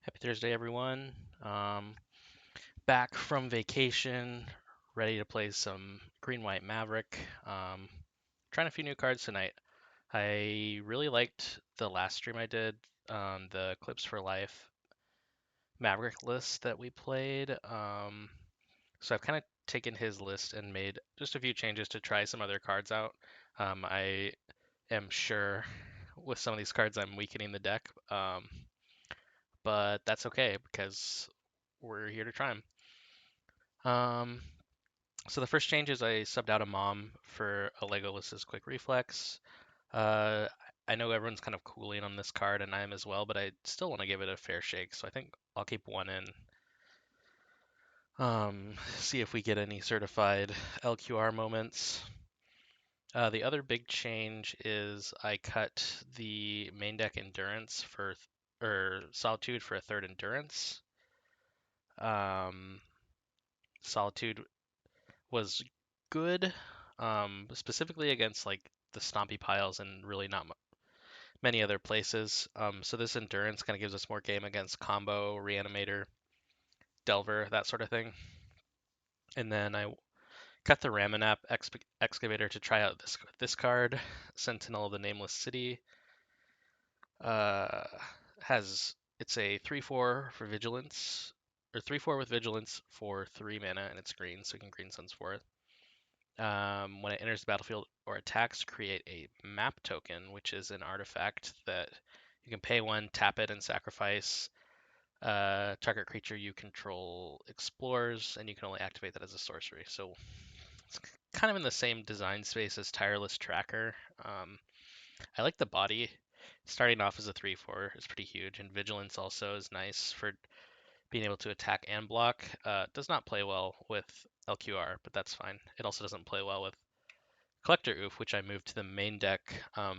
Happy Thursday, everyone. Back from vacation, ready to play some Green-White Maverick. Trying a few new cards tonight. I really liked the last stream I did, the Clips4Lyfe Maverick list that we played. So I've kind of taken his list and made just a few changes to try some other cards out. I am sure with some of these cards I'm weakening the deck, but that's okay because we're here to try them. So the first change is I subbed out a mom for a Legolas's Quick Reflex. Uh, I know everyone's kind of cooling on this card, and I am as well, but I still want to give it a fair shake, so I think I'll keep one in. See if we get any certified LQR moments. The other big change is I cut the main deck Endurance or Solitude for a third Endurance. Solitude was good, specifically against like the stompy piles and really not many other places. So this endurance kind of gives us more game against combo, reanimator, delver, that sort of thing. And then I cut the Ramanap excavator to try out this card, Sentinel of the Nameless City. Uh, it's a 3/4 for vigilance, or 3/4 with vigilance for 3 mana, and it's green, so you can green suns for it. When it enters the battlefield or attacks, create a map token, which is an artifact that you can pay 1, tap it, and sacrifice. Target creature you control explores, and you can only activate that as a sorcery. So it's kind of in the same design space as Tireless Tracker. I like the body. Starting off as a 3/4 is pretty huge, and Vigilance also is nice for being able to attack and block. Does not play well with LQR, but that's fine. It also doesn't play well with Collector Oof, which I moved to the main deck. I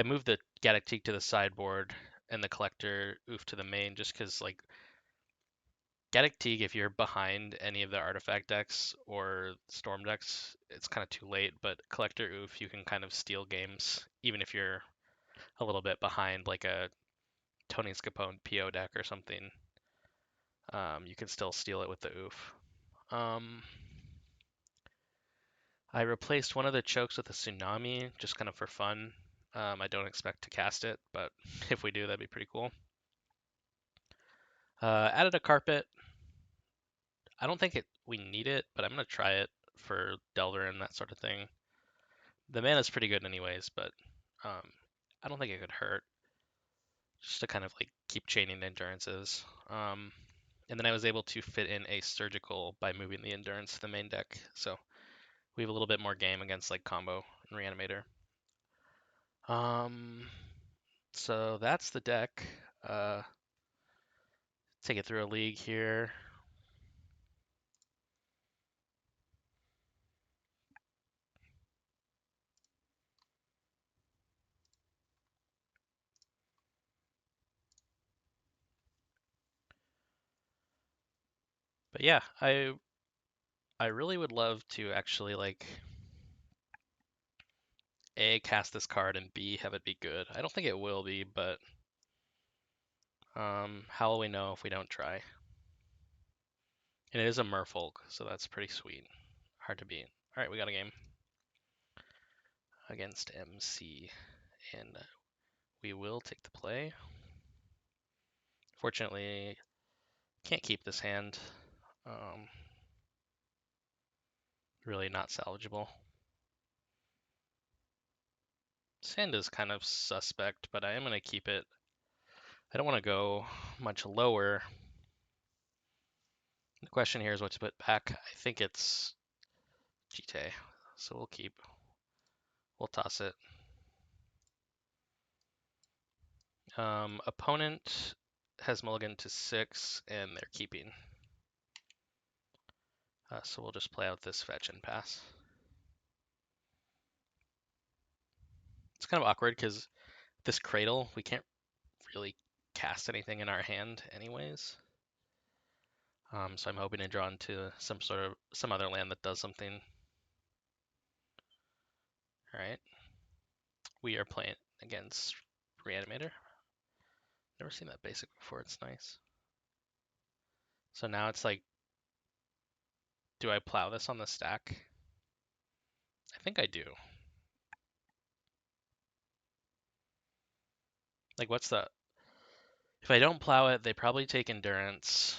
moved the Gaddock to the sideboard and the Collector Oof to the main just because, like, Gaddock, if you're behind any of the artifact decks or storm decks, it's kind of too late, but Collector Oof, you can kind of steal games, even if you're a little bit behind, like a Tony Scapone PO deck or something. You can still steal it with the Oof. I replaced one of the chokes with a Tsunami, just kind of for fun. I don't expect to cast it, but if we do, that'd be pretty cool. Added a carpet. I don't think we need it, but I'm gonna try it for Delver and that sort of thing. The mana's pretty good anyways, but I don't think it could hurt. Just to kind of like keep chaining the endurances. And then I was able to fit in a surgical by moving the endurance to the main deck, so we have a little bit more game against like combo and reanimator. So that's the deck. Take it through a league here. But yeah, I really would love to actually like A, cast this card, and B, have it be good. I don't think it will be, but how will we know if we don't try? And it is a merfolk, so that's pretty sweet. Hard to beat. All right, we got a game against MC, and we will take the play. Fortunately, can't keep this hand. Really not salvageable. This hand is kind of suspect, but I am going to keep it. I don't want to go much lower. The question here is what to put back. I think it's GT, so we'll keep. We'll toss it. Opponent has mulligan to 6, and they're keeping. So we'll just play out this fetch and pass. It's kind of awkward because this cradle, we can't really cast anything in our hand anyways. So I'm hoping to draw into some other land that does something. All right. We are playing against Reanimator. Never seen that basic before. It's nice. So now it's like, do I plow this on the stack? I think I do. Like, what's the... If I don't plow it, they probably take endurance.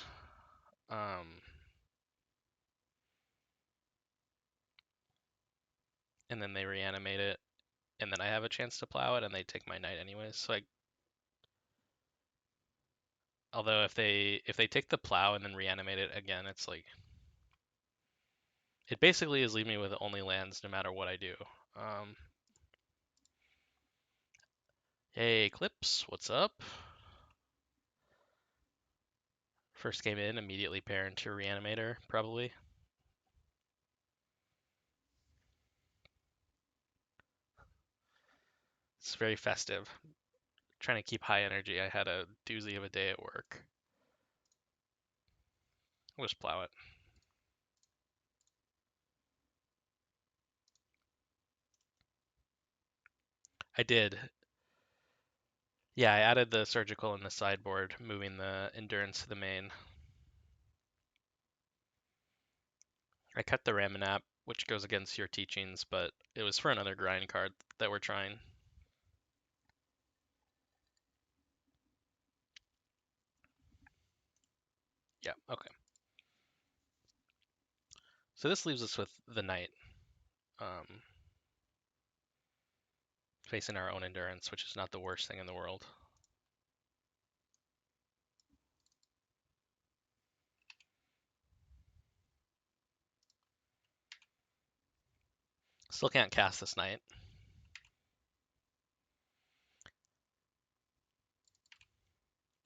And then they reanimate it, and then I have a chance to plow it, and they take my knight anyways. So although if they take the plow and then reanimate it again, it's like it basically is leaving me with only lands no matter what I do. Hey, Clips, what's up? First game in, immediately pair into Reanimator, probably. It's very festive. Trying to keep high energy. I had a doozy of a day at work. I'll just plow it. I did. Yeah, I added the surgical in the sideboard, moving the endurance to the main. I cut the Raminap, which goes against your teachings, but it was for another grind card that we're trying. Yeah, okay. So this leaves us with the knight, facing our own endurance, which is not the worst thing in the world. Still can't cast this knight.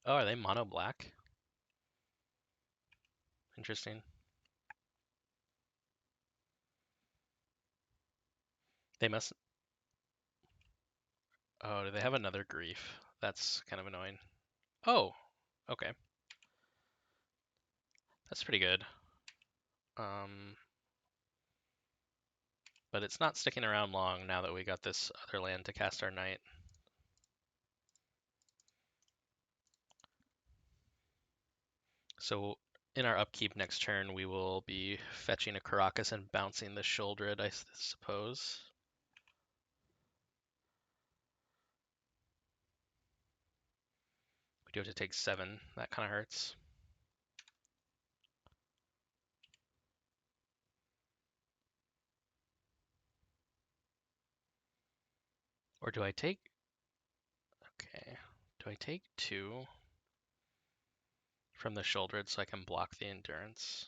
Oh, are they mono black? Interesting. They must... Oh, do they have another grief? That's kind of annoying. Oh, okay. That's pretty good. But it's not sticking around long now that we got this other land to cast our knight. So in our upkeep next turn, we will be fetching a Caracas and bouncing the Sheoldred, I suppose. We do have to take 7. That kind of hurts. Or do I take... Okay. Do I take 2 from the Sheoldred so I can block the endurance?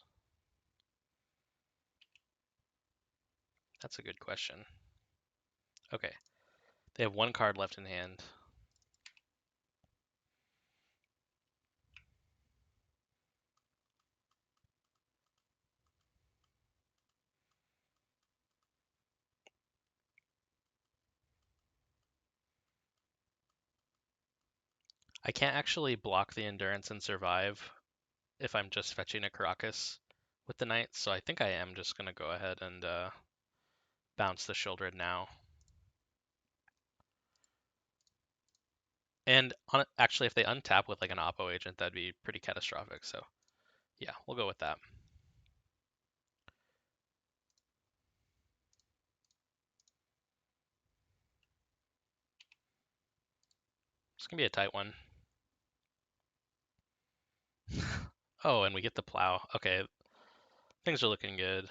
That's a good question. Okay. They have 1 card left in hand. I can't actually block the endurance and survive if I'm just fetching a Caracas with the knight, so I think I am just going to go ahead and bounce the Sheoldred now. And actually, if they untap with like an Oppo agent, that'd be pretty catastrophic. So yeah, we'll go with that. It's gonna be a tight one. Oh, and we get the plow. Okay, things are looking good.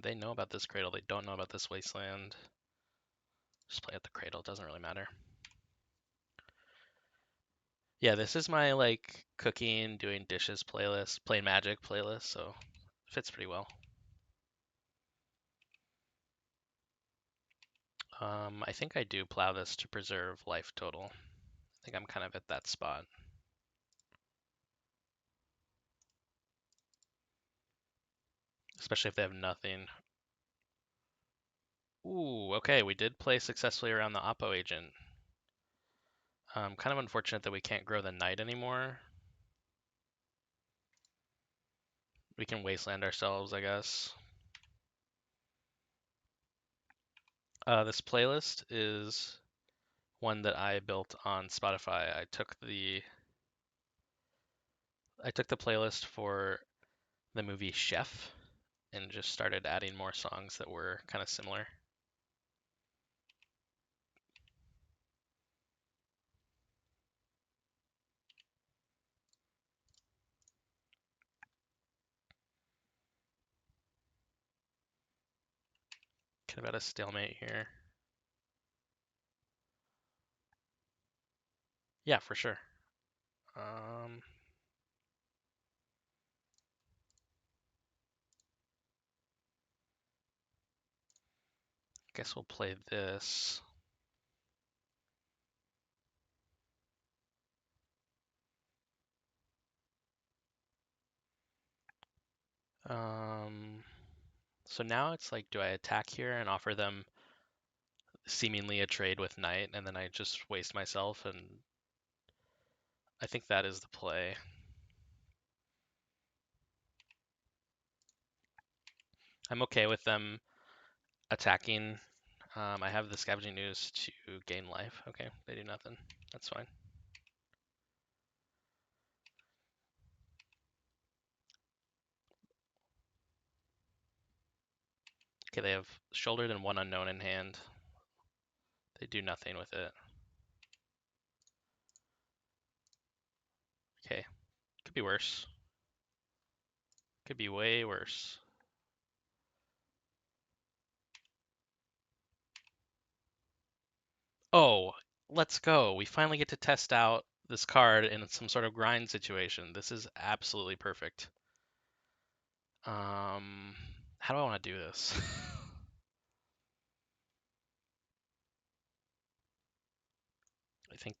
They know about this cradle. They don't know about this wasteland. Just play at the cradle. It doesn't really matter. Yeah, this is my like cooking, doing dishes playlist, playing Magic playlist. So it fits pretty well. I think I do plow this to preserve life total. I think I'm kind of at that spot. Especially if they have nothing. Ooh, okay, we did play successfully around the Oppo agent. Kind of unfortunate that we can't grow the knight anymore. We can wasteland ourselves, I guess. This playlist is one that I built on Spotify. I took the playlist for the movie Chef and just started adding more songs that were kind of similar. Kind of at a stalemate here. Yeah, for sure. Guess we'll play this. So now it's like, do I attack here and offer them seemingly a trade with knight, and then I just waste myself? And I think that is the play. I'm okay with them attacking. I have the Scavenging News to gain life. Okay, they do nothing. That's fine. Okay, they have Shouldered and one Unknown in hand. They do nothing with it. Okay, could be worse. Could be way worse. Oh, let's go. We finally get to test out this card in some sort of grind situation. This is absolutely perfect. How do I want to do this? I think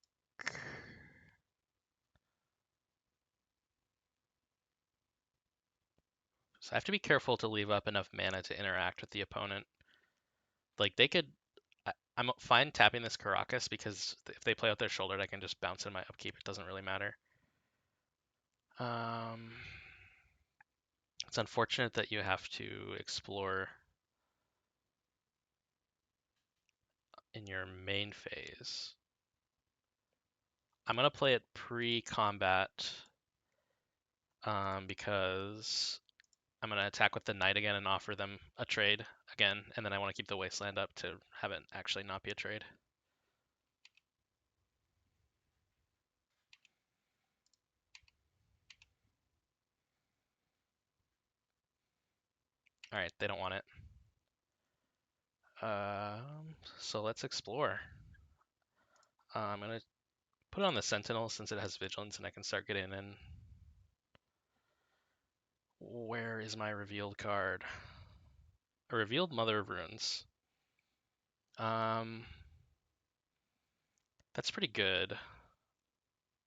so. I have to be careful to leave up enough mana to interact with the opponent. Like they could, I'm fine tapping this Caracas because if they play out their Shouldered, I can just bounce in my upkeep. It doesn't really matter. It's unfortunate that you have to explore in your main phase. I'm gonna play it pre-combat because I'm gonna attack with the knight again and offer them a trade again, and then I want to keep the wasteland up to have it actually not be a trade. All right, they don't want it. So let's explore. I'm gonna put it on the Sentinel since it has Vigilance and I can start getting in. Where is my revealed card? A revealed Mother of Runes. That's pretty good.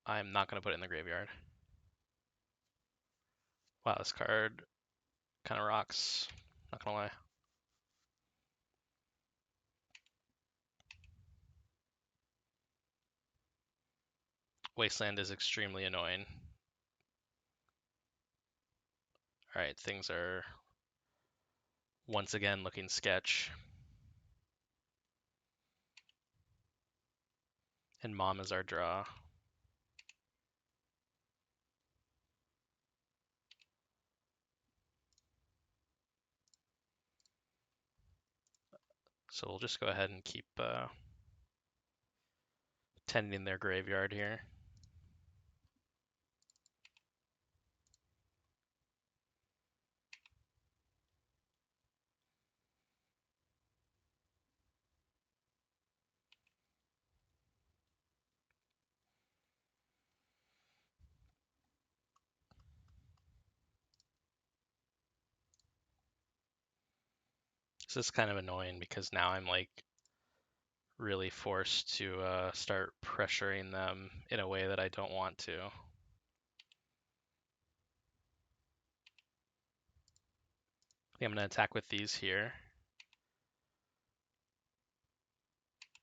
I'm not gonna put it in the graveyard. Wow, this card kind of rocks. Not gonna lie. Wasteland is extremely annoying. All right, things are once again looking sketch. And Mom is our draw. So we'll just go ahead and keep tending their graveyard here. This is kind of annoying because now I'm like really forced to start pressuring them in a way that I don't want to. I think I'm going to attack with these here.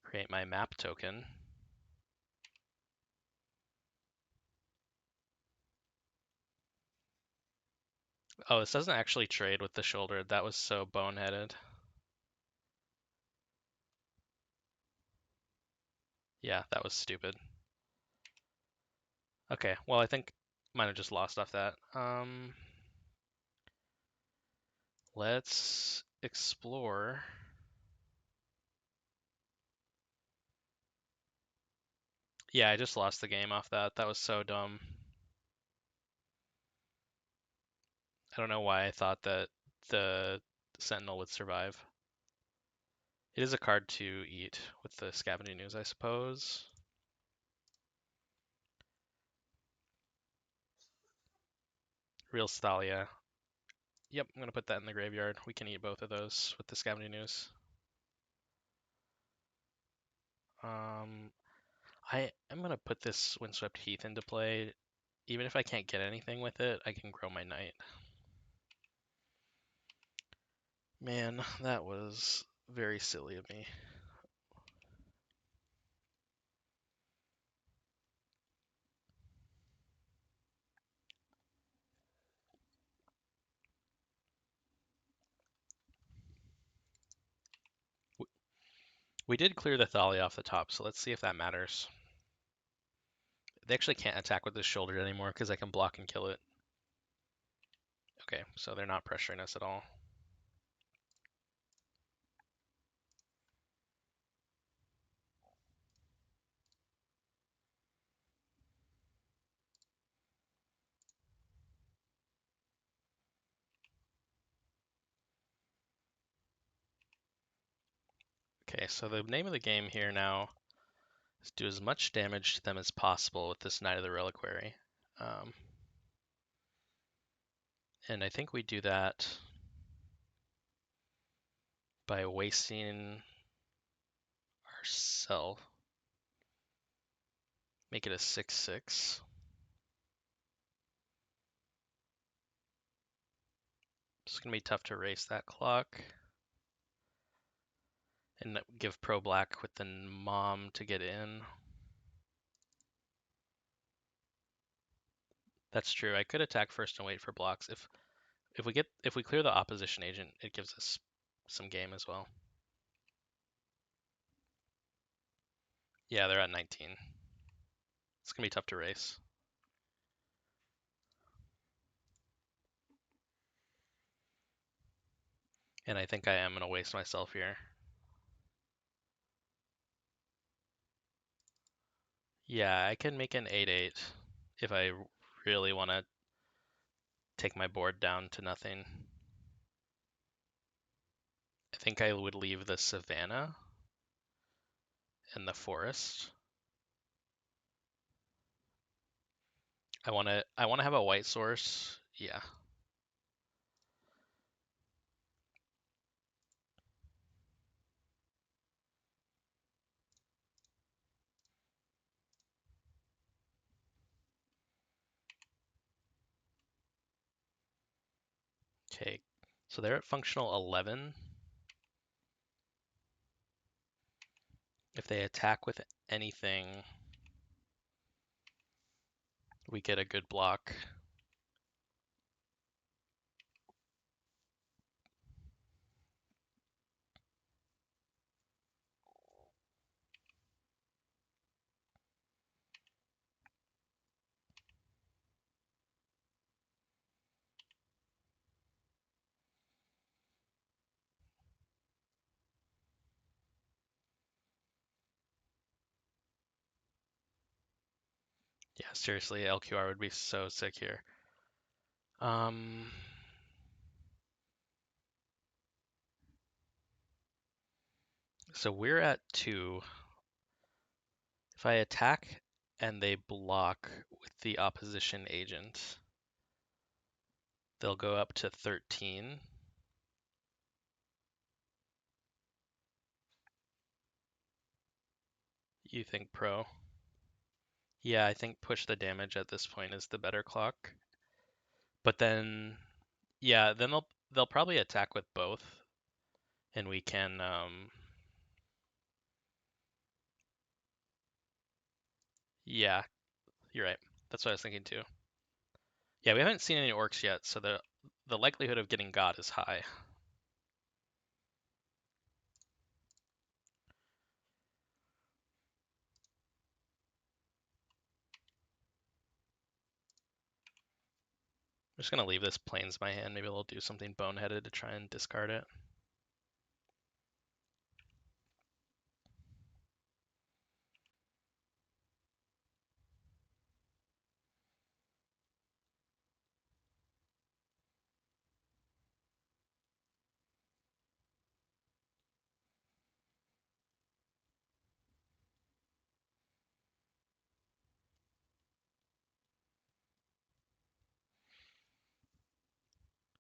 Create my map token. Oh, this doesn't actually trade with the shoulder. That was so boneheaded. Yeah, that was stupid. Okay, well, I think might have just lost off that. Let's explore. Yeah, I just lost the game off that. That was so dumb. I don't know why I thought that the Sentinel would survive. It is a card to eat with the Scavenging Ooze, I suppose. Real Thalia. Yep, I'm going to put that in the graveyard. We can eat both of those with the Scavenging Ooze. I am going to put this Windswept Heath into play. Even if I can't get anything with it, I can grow my knight. Man, that was very silly of me. We did clear the Thalia off the top, so let's see if that matters. They actually can't attack with this shoulder anymore because I can block and kill it. Okay, so they're not pressuring us at all. Okay, so the name of the game here now is do as much damage to them as possible with this Knight of the Reliquary. And I think we do that by wasting ourselves. Make it a 6/6. It's going to be tough to race that clock. And give pro black with the mom to get in. That's true. I could attack first and wait for blocks. If we clear the opposition agent, it gives us some game as well. Yeah, they're at 19. It's gonna be tough to race. And I think I am gonna waste myself here. Yeah, I can make an 8/8 if I really want to take my board down to nothing. I think I would leave the savannah and the forest. I want to have a white source. Yeah. Okay. So they're at functional 11. If they attack with anything, we get a good block. Yeah, seriously, LQR would be so sick here. So we're at 2. If I attack and they block with the opposition agent, they'll go up to 13. You think pro? Yeah, I think push the damage at this point is the better clock. But then, yeah, then they'll probably attack with both, and we can yeah, you're right. That's what I was thinking too. Yeah, we haven't seen any orcs yet, so the likelihood of getting got is high. just gonna leave this Plains in my hand. Maybe they'll do something boneheaded to try and discard it.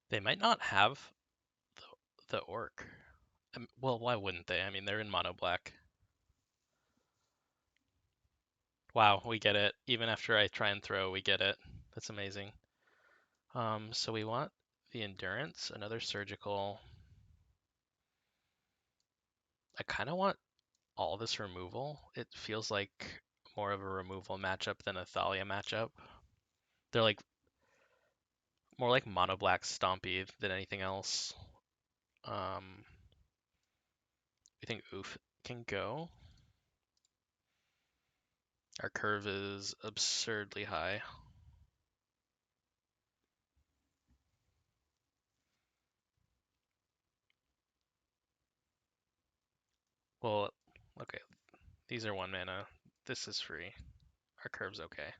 They might not have the Orc. Well, why wouldn't they? I mean, they're in mono black. Wow, we get it. Even after I try and throw, we get it. That's amazing. So we want the Endurance, another Surgical. I kind of want all this removal. It feels like more of a removal matchup than a Thalia matchup. They're like more like mono black Stompy than anything else. I think Oof can go. Our curve is absurdly high. Well, okay, these are 1 mana. This is free. Our curve's okay.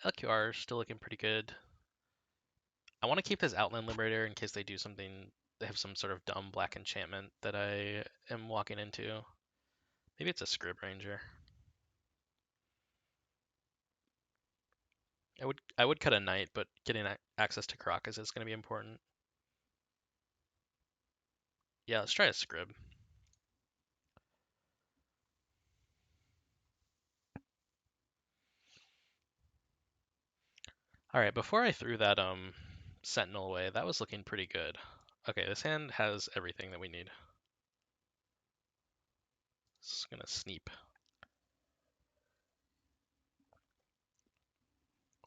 LQR is still looking pretty good. I want to keep this Outland Liberator in case they do something. They have some sort of dumb black enchantment that I am walking into. Maybe it's a Scrib Ranger. I would cut a Knight, but getting access to Karakas is going to be important. Yeah, let's try a Scrib. All right, before I threw that Sentinel away, that was looking pretty good. Okay, this hand has everything that we need. It's gonna Sneep.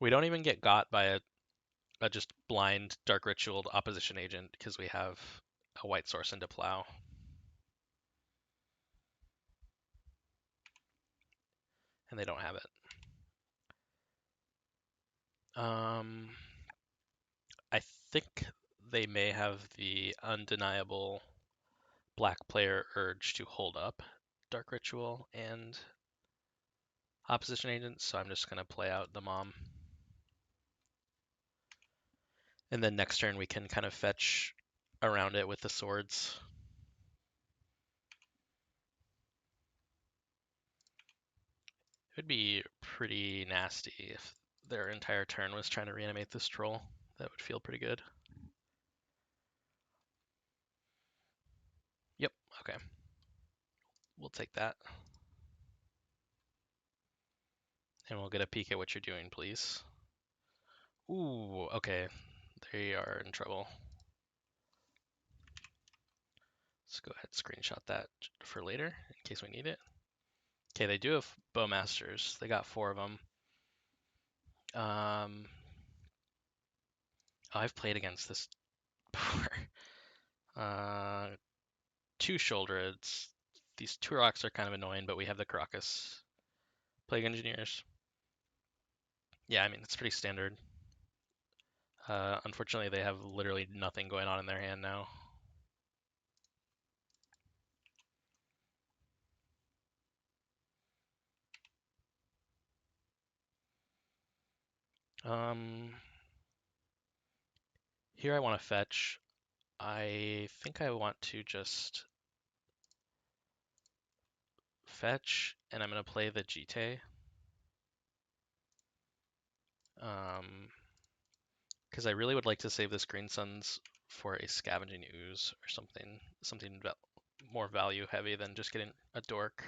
We don't even get got by a just blind Dark Ritualed opposition agent because we have a white source into Plow. And they don't have it. I think they may have the undeniable black player urge to hold up Dark Ritual and opposition agents, so I'm just going to play out the Mom. And then next turn we can kind of fetch around it with the swords. It would be pretty nasty if their entire turn was trying to reanimate this troll. That would feel pretty good. Yep, okay. We'll take that. And we'll get a peek at what you're doing, please. Ooh, okay. They are in trouble. Let's go ahead and screenshot that for later in case we need it. Okay, they do have Bowmasters. They got 4 of them. Oh, I've played against this before. 2 Shouldereds. These 2 rocks are kind of annoying, but we have the Karakas. Plague Engineers. Yeah, I mean, it's pretty standard. Unfortunately, they have literally nothing going on in their hand now. Here I want to fetch. I think I want to just fetch, and I'm going to play the Jite. Because I really would like to save this Green Suns for a Scavenging Ooze or something more value heavy than just getting a Dork,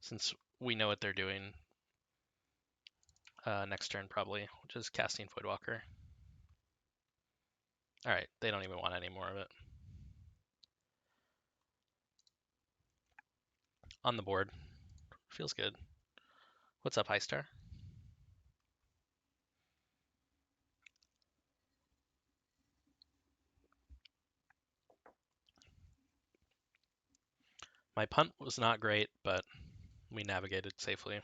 since we know what they're doing next turn probably, which is casting Voidwalker. All right, they don't even want any more of it. On the board, feels good. What's up, Highstar? My punt was not great, but We navigated safely.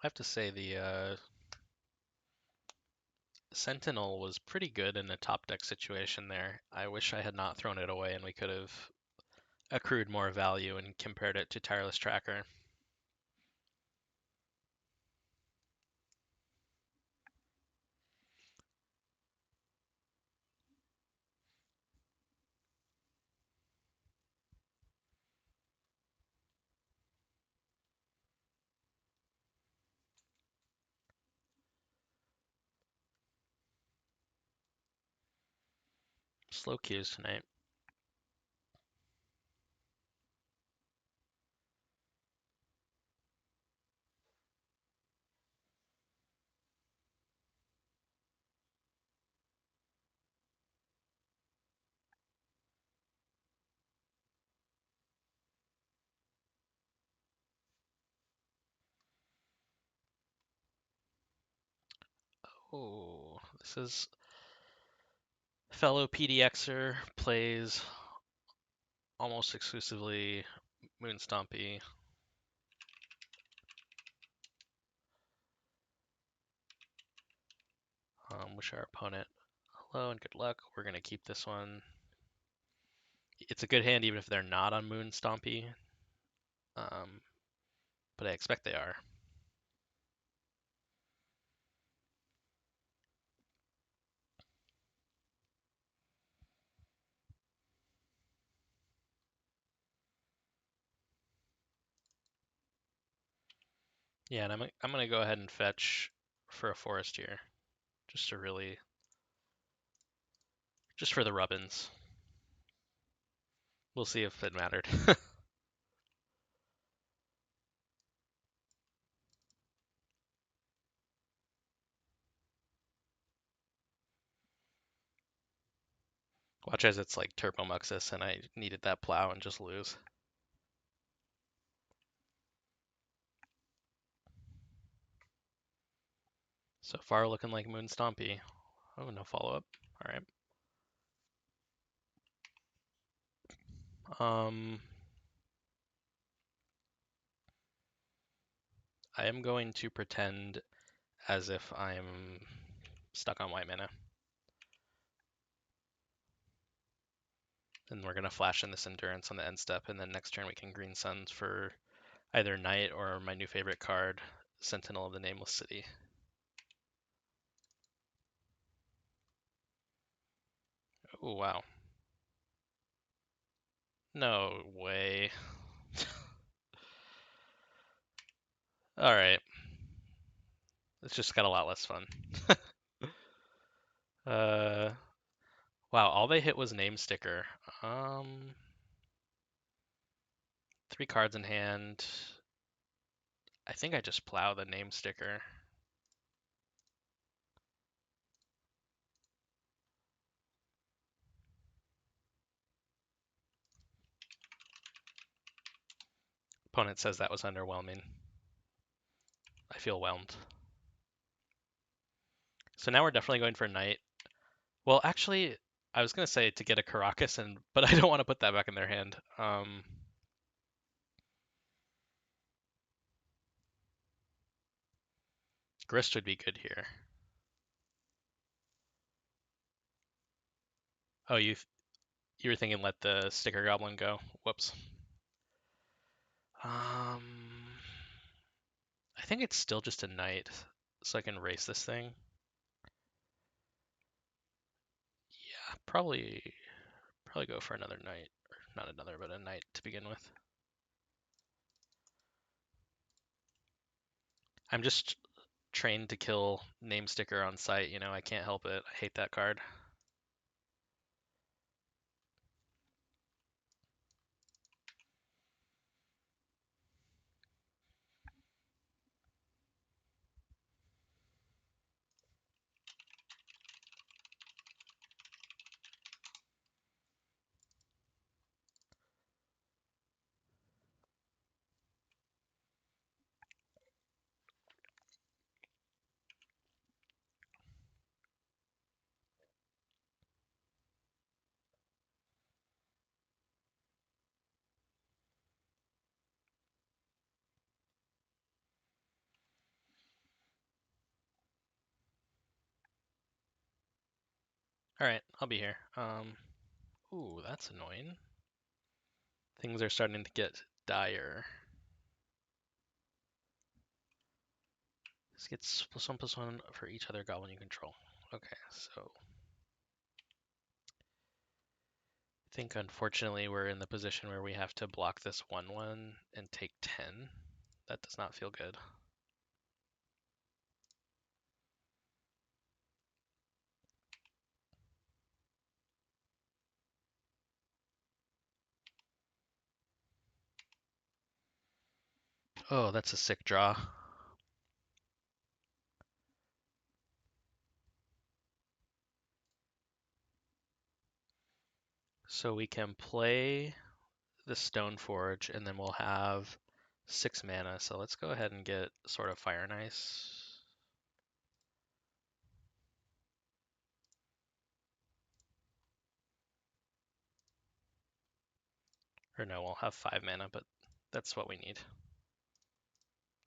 I have to say the Sentinel was pretty good in a top deck situation there. I wish I had not thrown it away and we could have accrued more value and compared it to Tireless Tracker. Slow queues tonight. Oh, this is fellow PDXer plays almost exclusively Moonstompy. Wish our opponent hello and good luck. We're gonna keep this one. It's a good hand even if they're not on Moonstompy, but I expect they are. Yeah, and I'm gonna go ahead and fetch for a forest here, just to really, just for the rubbins. We'll see if it mattered. Watch as it's like Turbo Muxus and I needed that plow and just lose. So far looking like Moonstompy. Oh, no follow-up. All right. I am going to pretend as if I'm stuck on white mana. And we're going to flash in this Endurance on the end step, and then next turn we can Green Suns for either Knight or my new favorite card, Sentinel of the Nameless City. Oh, wow. No way. All right. It's just got a lot less fun. uh, wow, all they hit was Name Sticker. 3 cards in hand. I think I just plow the Name Sticker. Opponent says that was underwhelming. I feel whelmed. So now we're definitely going for Knight. Well, actually, I was gonna say to get a Caracas, but I don't want to put that back in their hand. Grist would be good here. Oh, you were thinking let the Sticker Goblin go. Whoops. I think it's still just a Knight, so I can race this thing. Yeah, probably go for another Knight, or not another, but a Knight to begin with. I'm just trained to kill Name Sticker on sight. You know, I can't help it. I hate that card. All right, I'll be here. Ooh, that's annoying. Things are starting to get dire. This gets +1/+1 for each other goblin you control. Okay, so I think unfortunately we're in the position where we have to block this 1/1 and take 10. That does not feel good. Oh, that's a sick draw. So we can play the Stoneforge and then we'll have 6 mana. So let's go ahead and get Sword of Fire and Ice. Or no, we'll have 5 mana, but that's what we need.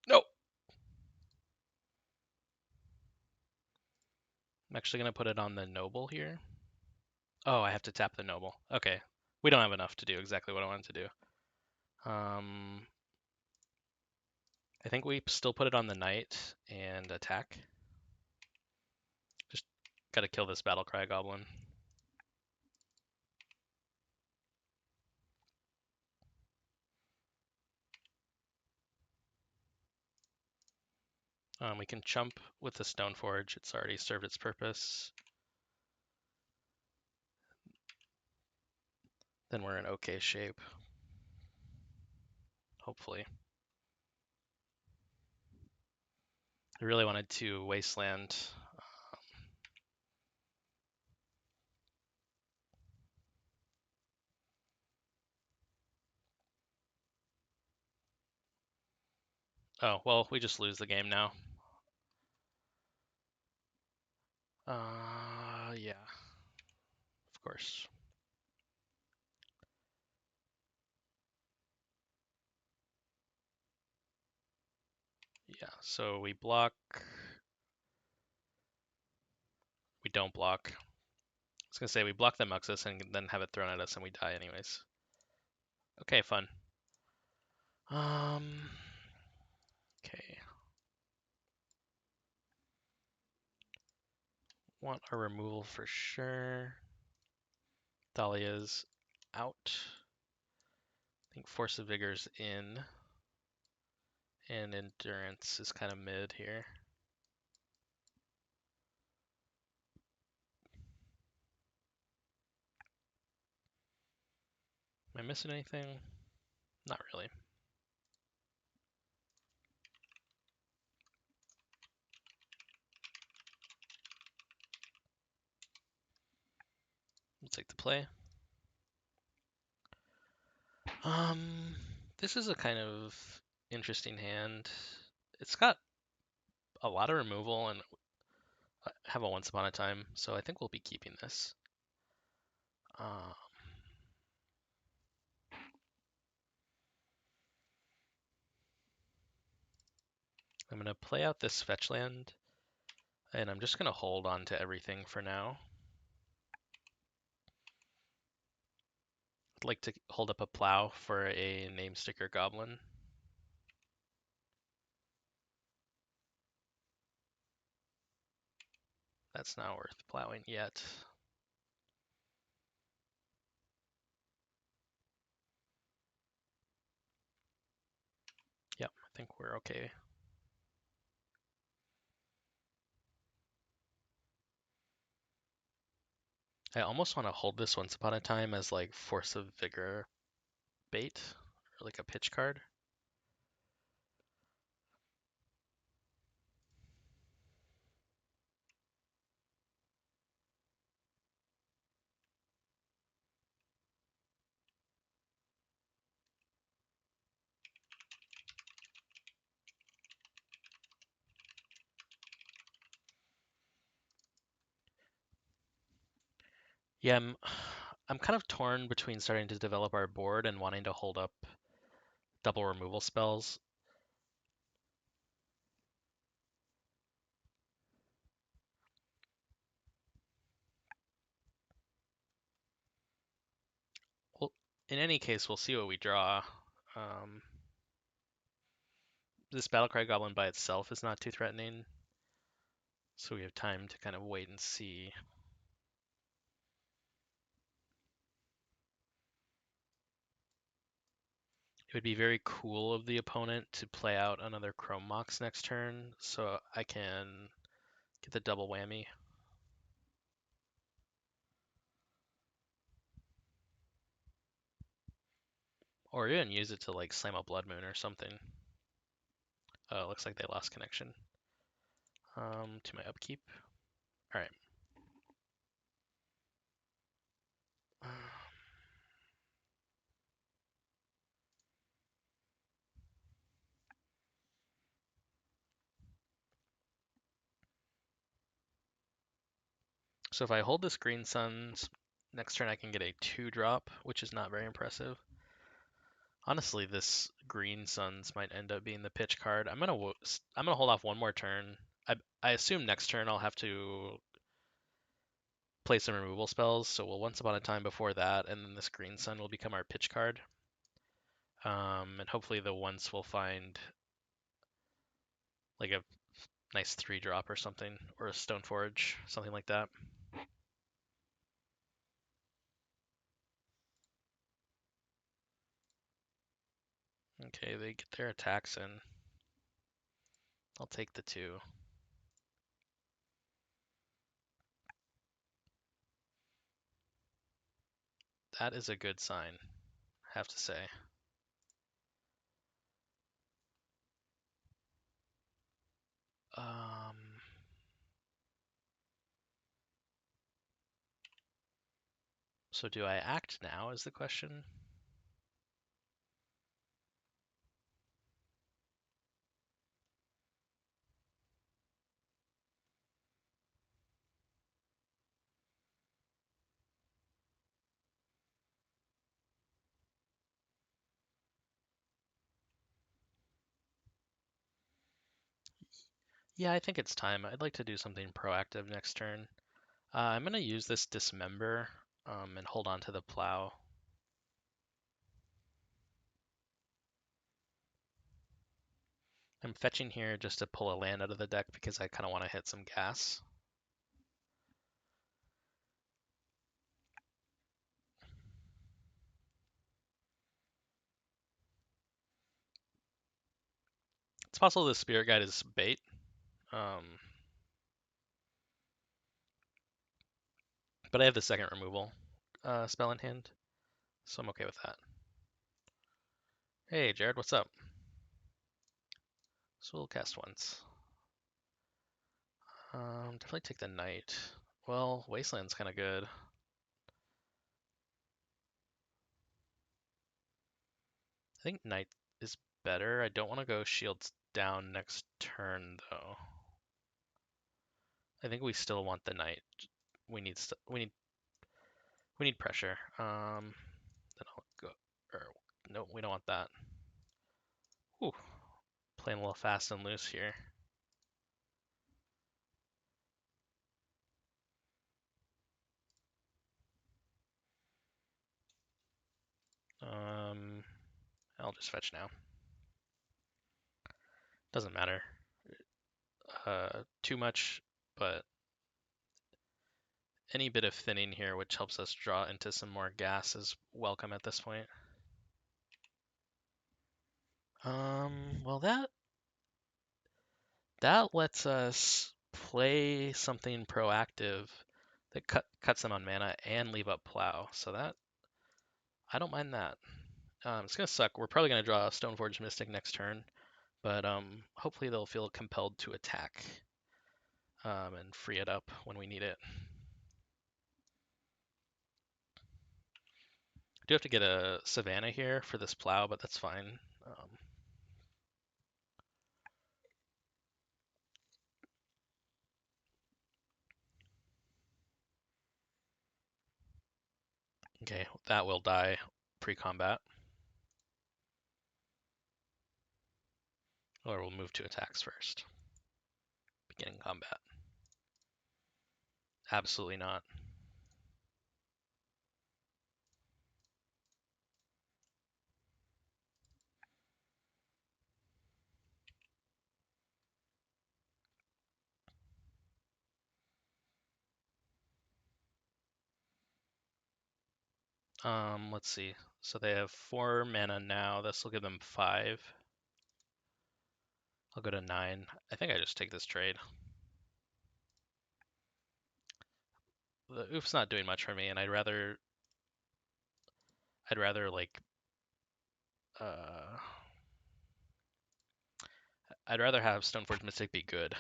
No! I'm actually going to put it on the Noble here. Oh, I have to tap the Noble. Okay. We don't have enough to do exactly what I wanted to do. I think we still put it on the Knight and attack. Just gotta kill this Battlecry Goblin. We can chump with the Stoneforge. It's already served its purpose. Then we're in okay shape. Hopefully. I really wanted to Wasteland. Oh, well, we just lose the game now. Yeah. Of course. Yeah, so we block. We don't block. I was gonna say we block the Muxus and then have it thrown at us and we die anyways. Okay, fun. Okay. Want a removal for sure. Thalia's out. I think Force of Vigor's in. And Endurance is kind of mid here. Am I missing anything? Not really. We'll take the play. This is a kind of interesting hand. It's got a lot of removal and have a Once Upon a Time, so I think we'll be keeping this. I'm going to play out this fetch land, and I'm just going to hold on to everything for now. I'd like to hold up a plow for a Namesticker Goblin. That's not worth plowing yet. Yep, I think we're okay. I almost want to hold this Once Upon a Time as like Force of Vigor bait, or like a pitch card. Yeah, I'm kind of torn between starting to develop our board and wanting to hold up double removal spells. in any case, we'll see what we draw. This Battlecry Goblin by itself is not too threatening, so we have time to kind of wait and see. It would be very cool of the opponent to play out another Chrome Mox next turn, so I can get the double whammy. Or even use it to like slam a Blood Moon or something. Oh, looks like they lost connection. To my upkeep. All right. So if I hold this Green Suns, next turn I can get a 2-drop, which is not very impressive. Honestly, this Green Suns might end up being the pitch card. I'm gonna hold off one more turn. I assume next turn I'll have to play some removal spells, so we'll Once Upon a Time before that, and then this Green Sun will become our pitch card. And hopefully the Once will find like a nice 3-drop or something, or a Stoneforge, something like that. Okay, they get their attacks in. I'll take the 2. That is a good sign, I have to say. So do I act now is the question? Yeah, I think it's time. I'd like to do something proactive next turn. I'm going to use this Dismember and hold on to the Plow. I'm fetching here just to pull a land out of the deck because I kind of want to hit some gas. It's possible the Spirit Guide is bait. But I have the second removal spell in hand, so I'm okay with that. Hey, Jared, what's up? So we'll cast once. Definitely take the Knight. Well, Wasteland's kind of good. I think Knight is better. I don't want to go Shields down next turn, though. I think we still want the Knight. We need pressure. Then I'll go. Or no, we don't want that. Ooh, playing a little fast and loose here. I'll just fetch now. Doesn't matter too much, but any bit of thinning here, which helps us draw into some more gas, is welcome at this point. Well, that lets us play something proactive that cuts them on mana and leave up Plow. So that I don't mind that. It's gonna suck. We're probably gonna draw a Stoneforge Mystic next turn, but hopefully they'll feel compelled to attack and free it up when we need it. I do have to get a Savannah here for this Plow, but that's fine. Okay, that will die pre-combat. Or we'll move to attacks first. Beginning combat. Absolutely not. Let's see. So they have 4 mana now. This will give them 5. I'll go to 9. I think I just take this trade. The oof's not doing much for me, and I'd rather like I'd rather have Stoneforge Mystic be good. I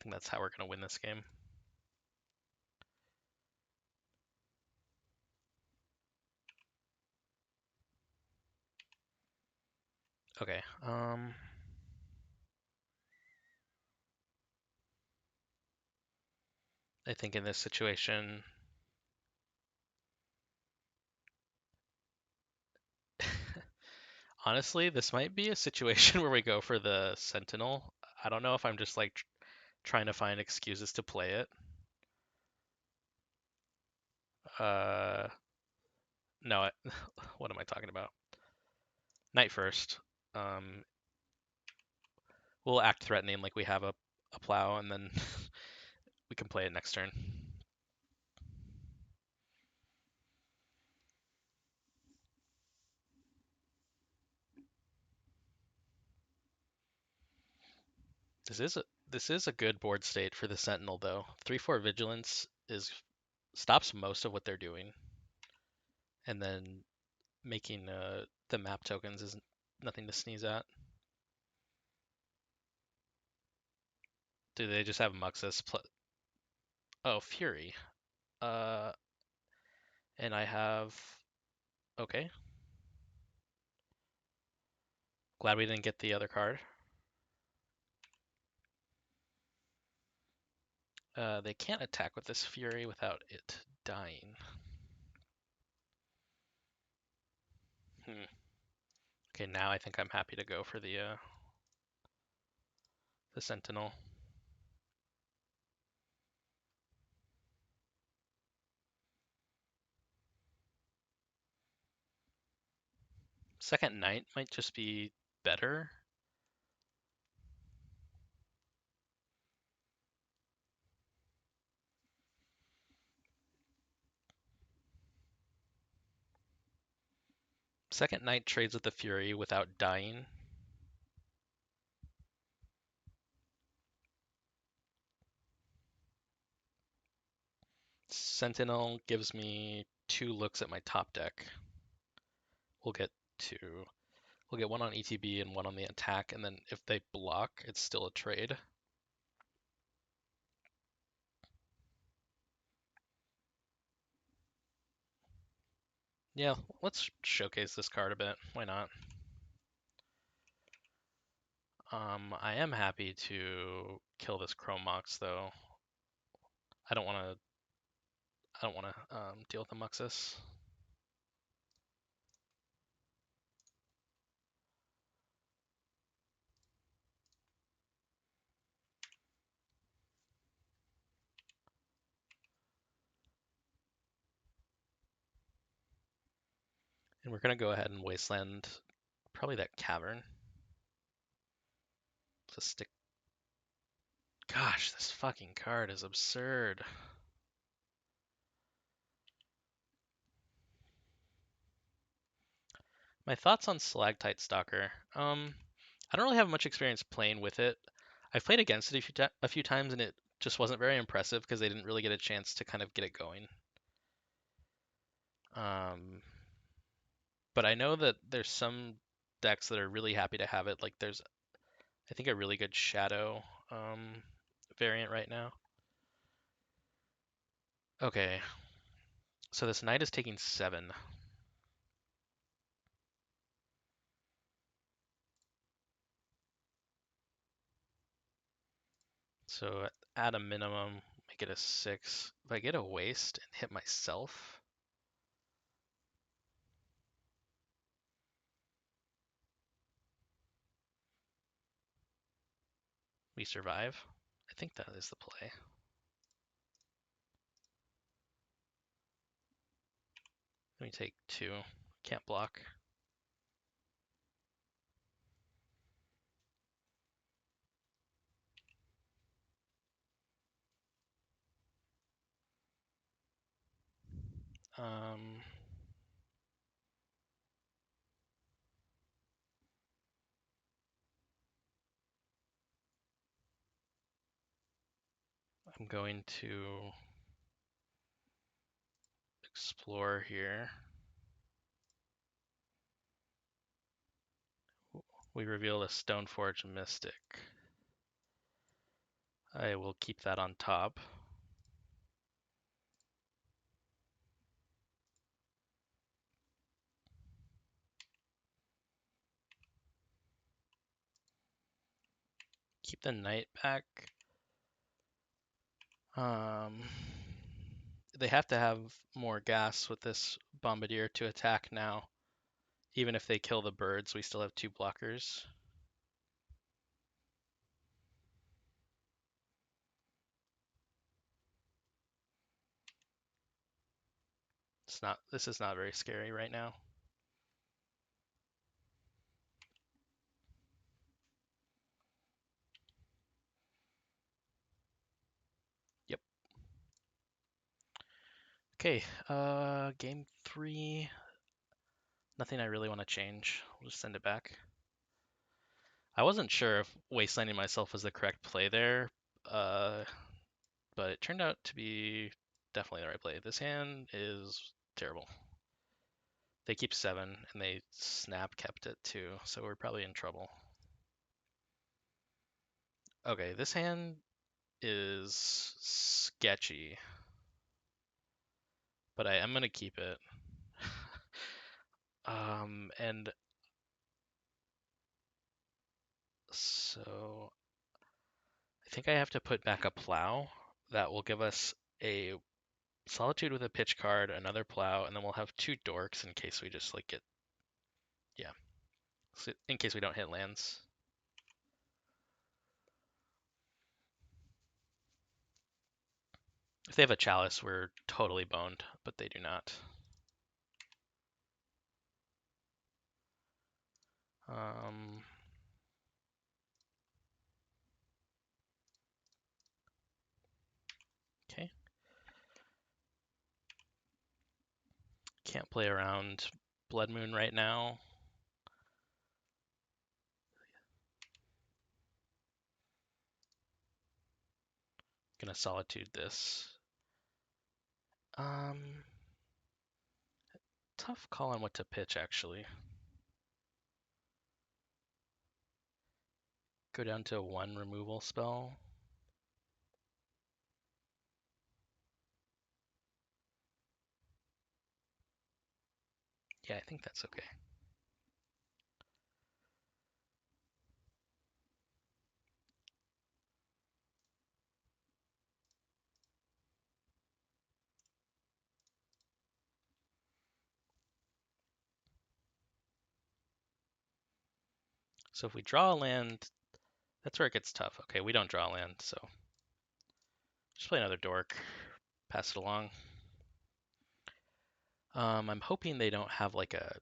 think that's how we're gonna win this game. Okay. I think in this situation, honestly, this might be a situation where we go for the Sentinel. I don't know if I'm just like trying to find excuses to play it. No, what am I talking about? Night first. Um, we'll act threatening like we have a plow, and then we can play it next turn. This is a good board state for the Sentinel though. 3/4 Vigilance stops most of what they're doing, and then making the map tokens is nothing to sneeze at. Do they just have Muxus? Oh, Fury. Uh, and I have. Okay. Glad we didn't get the other card. They can't attack with this Fury without it dying. Okay, now I think I'm happy to go for the Sentinel. Second Knight might just be better. Second Knight trades with the Fury without dying. Sentinel gives me 2 looks at my top deck. We'll get 2. We'll get 1 on ETB and 1 on the attack, and then if they block, it's still a trade. Yeah, let's showcase this card a bit. Why not? I am happy to kill this Chrome Mox though. I don't want to deal with the Muxus. And we're gonna go ahead and wasteland probably that cavern. To stick. Gosh, this fucking card is absurd. My thoughts on Stalactite Stalker. I don't really have much experience playing with it. I've played against it a few times, and it just wasn't very impressive because they didn't really get a chance to kind of get it going. But I know that there's some decks that are really happy to have it. Like there's, I think, a really good Shadow variant right now. Okay, so this knight is taking 7. So at a minimum, make it a 6. If I get a waste and hit myself, we survive. I think that is the play. Let me take 2. Can't block. Um, I'm going to explore here. We reveal a Stoneforge Mystic. I will keep that on top. Keep the knight back. They have to have more gas with this bombardier to attack now. Even if they kill the birds, we still have 2 blockers. This is not very scary right now. Yep. Okay, game 3. Nothing I really want to change. We'll just send it back. I wasn't sure if wastelanding myself was the correct play there, but it turned out to be definitely the right play. This hand is terrible. They keep 7, and they snap kept it too, so we're probably in trouble. Okay, this hand is sketchy, but I am going to keep it. And so I think I have to put back a plow. That will give us a Solitude with a pitch card, another plow, and then we'll have 2 dorks in case we just like get, yeah, so in case we don't hit lands. If they have a chalice, we're totally boned, but they do not. Okay. Can't play around Blood Moon right now. Gonna Solitude this. Tough call on what to pitch, actually. Go down to 1 removal spell. Yeah, I think that's okay. So if we draw a land, that's where it gets tough. Okay, we don't draw a land, so just play another dork, pass it along. I'm hoping they don't have like a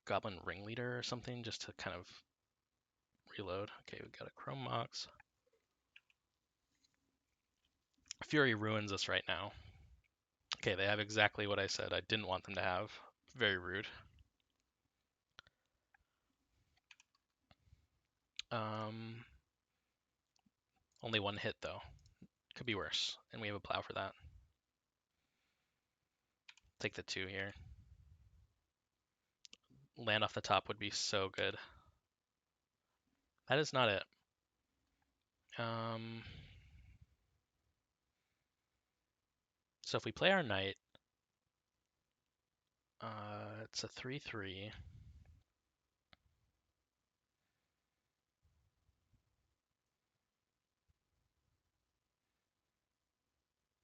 Goblin Ringleader or something just to kind of reload. Okay, we got a Chrome Mox. Fury ruins us right now. Okay, they have exactly what I said I didn't want them to have. Very rude. Only 1 hit though. Could be worse, and we have a plow for that. Take the 2 here. Land off the top would be so good. That is not it. So if we play our knight, it's a 3/3.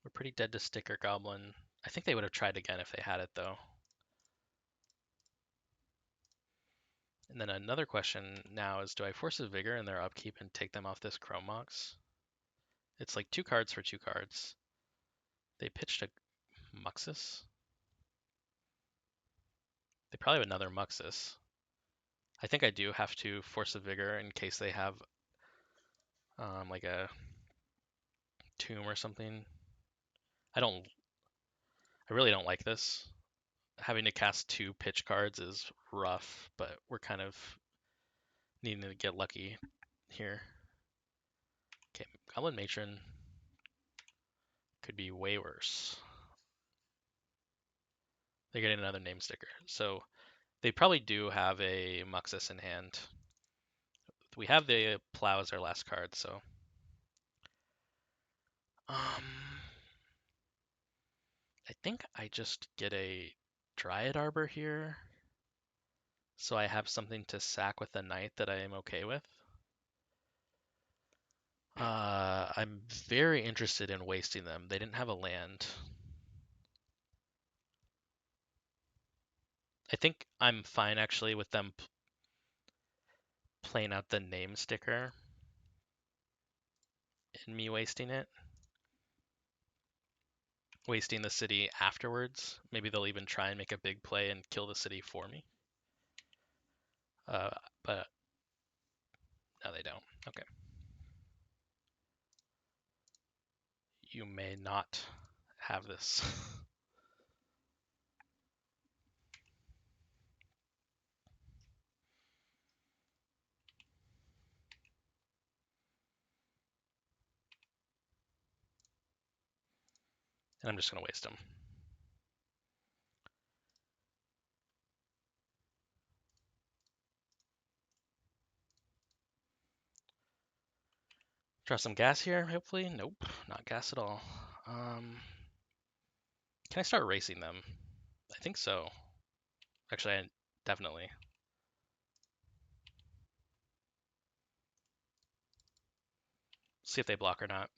We're pretty dead to Sticker Goblin. I think they would have tried again if they had it though. And then another question now is, do I force a Vigor in their upkeep and take them off this Chrome Mox? It's like 2 cards for 2 cards. They pitched a Muxus. They probably have another Muxus. I think I do have to force a Vigor in case they have like a Tomb or something. I I really don't like this. Having to cast 2 pitch cards is rough, but we're kind of needing to get lucky here. Okay, Goblin Matron could be way worse. They're getting another name sticker. So they probably do have a Muxus in hand. We have the Plow as our last card, so. I think I just get a Dryad Arbor here, so I have something to sack with the Knight that I am okay with. I'm very interested in wasting them. They didn't have a land. I think I'm fine actually with them playing out the name sticker and me wasting it. Wasting the city afterwards. Maybe they'll even try and make a big play and kill the city for me. But no, they don't. Okay. You may not have this. And I'm just going to waste them. Draw some gas here, hopefully. Nope, not gas at all. Can I start racing them? I think so. Actually, definitely. See if they block or not.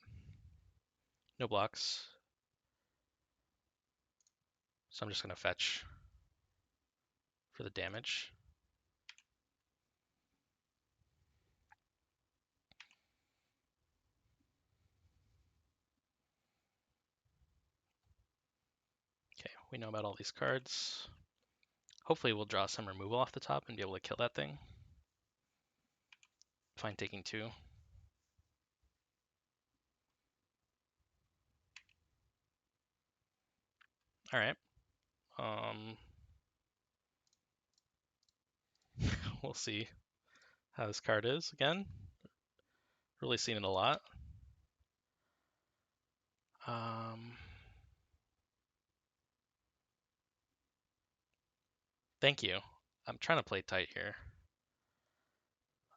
No blocks. So I'm just going to fetch for the damage. Okay, we know about all these cards. Hopefully we'll draw some removal off the top and be able to kill that thing. Fine taking 2. All right. We'll see how this card is again. Really seen it a lot. Thank you. I'm trying to play tight here.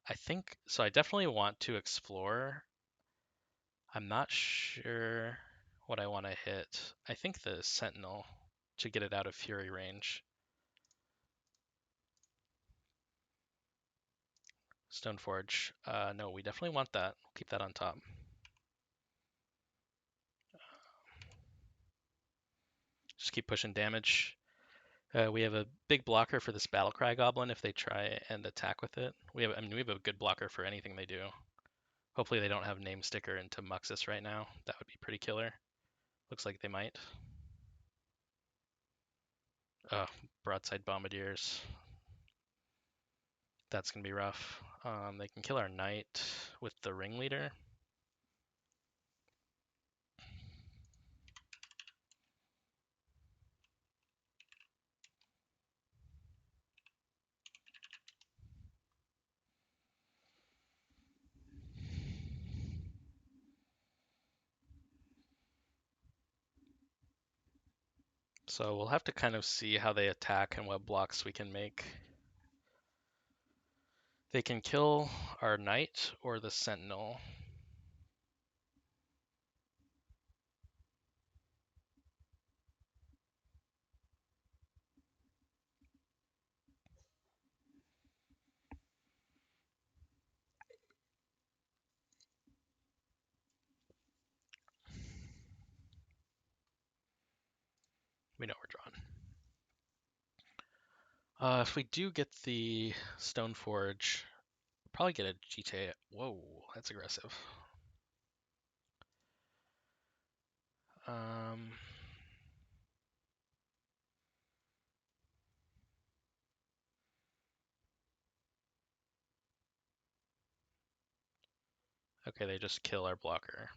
I think so. I definitely want to explore. I'm not sure what I want to hit. I think the Sentinel to get it out of Fury range. Stoneforge. No, we definitely want that. We'll keep that on top. Just keep pushing damage. We have a big blocker for this Battlecry Goblin if they try and attack with it. We have a good blocker for anything they do. Hopefully they don't have name sticker into Muxus right now. That would be pretty killer. Looks like they might. Oh, Broadside Bombardiers. That's going to be rough. They can kill our Knight with the Ringleader. So we'll have to kind of see how they attack and what blocks we can make. They can kill our Knight or the Sentinel. We know we're drawn. If we do get the Stoneforge, we'll probably get a GTA. Whoa, that's aggressive. Okay, they just kill our blocker.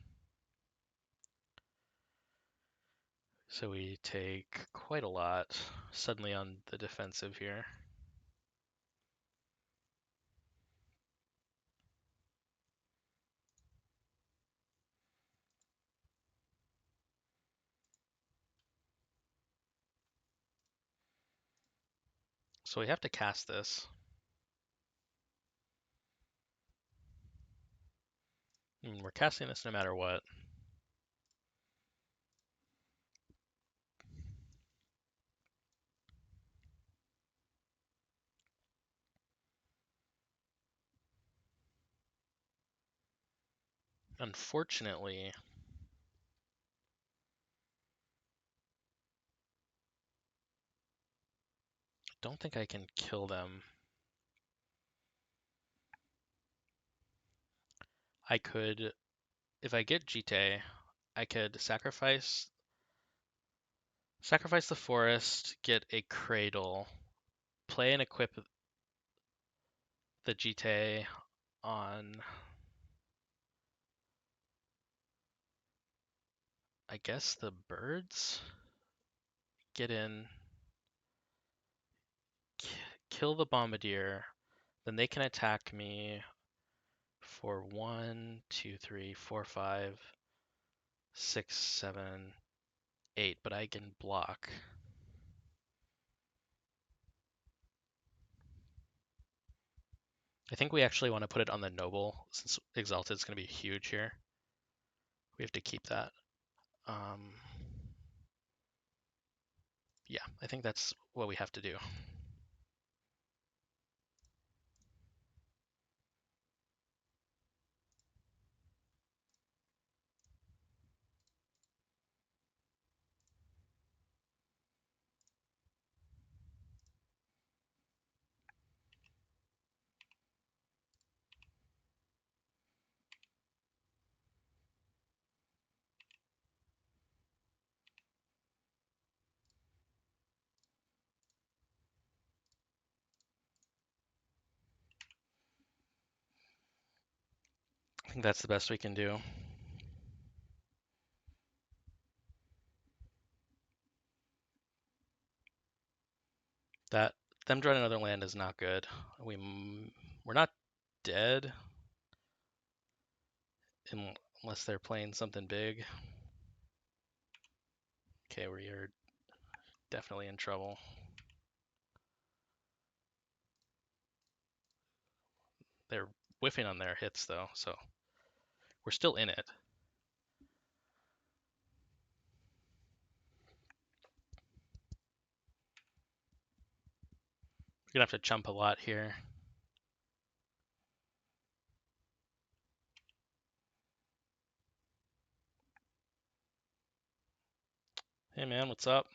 So we take quite a lot suddenly on the defensive here. So we have to cast this. I mean, we're casting this no matter what. Unfortunately, I don't think I can kill them. I could, if I get Jite, I could sacrifice the forest, get a cradle, play and equip the Jite on, I guess, the birds, get in, kill the bombardier, then they can attack me for 1, 2, 3, 4, 5, 6, 7, 8, but I can block. I think we actually want to put it on the noble since Exalted is going to be huge here. We have to keep that. Yeah, I think that's what we have to do. I think that's the best we can do. That them drawing another land is not good. We're not dead unless they're playing something big. Okay, we are definitely in trouble. They're whiffing on their hits though, so we're still in it. We're gonna have to jump a lot here. Hey man, what's up?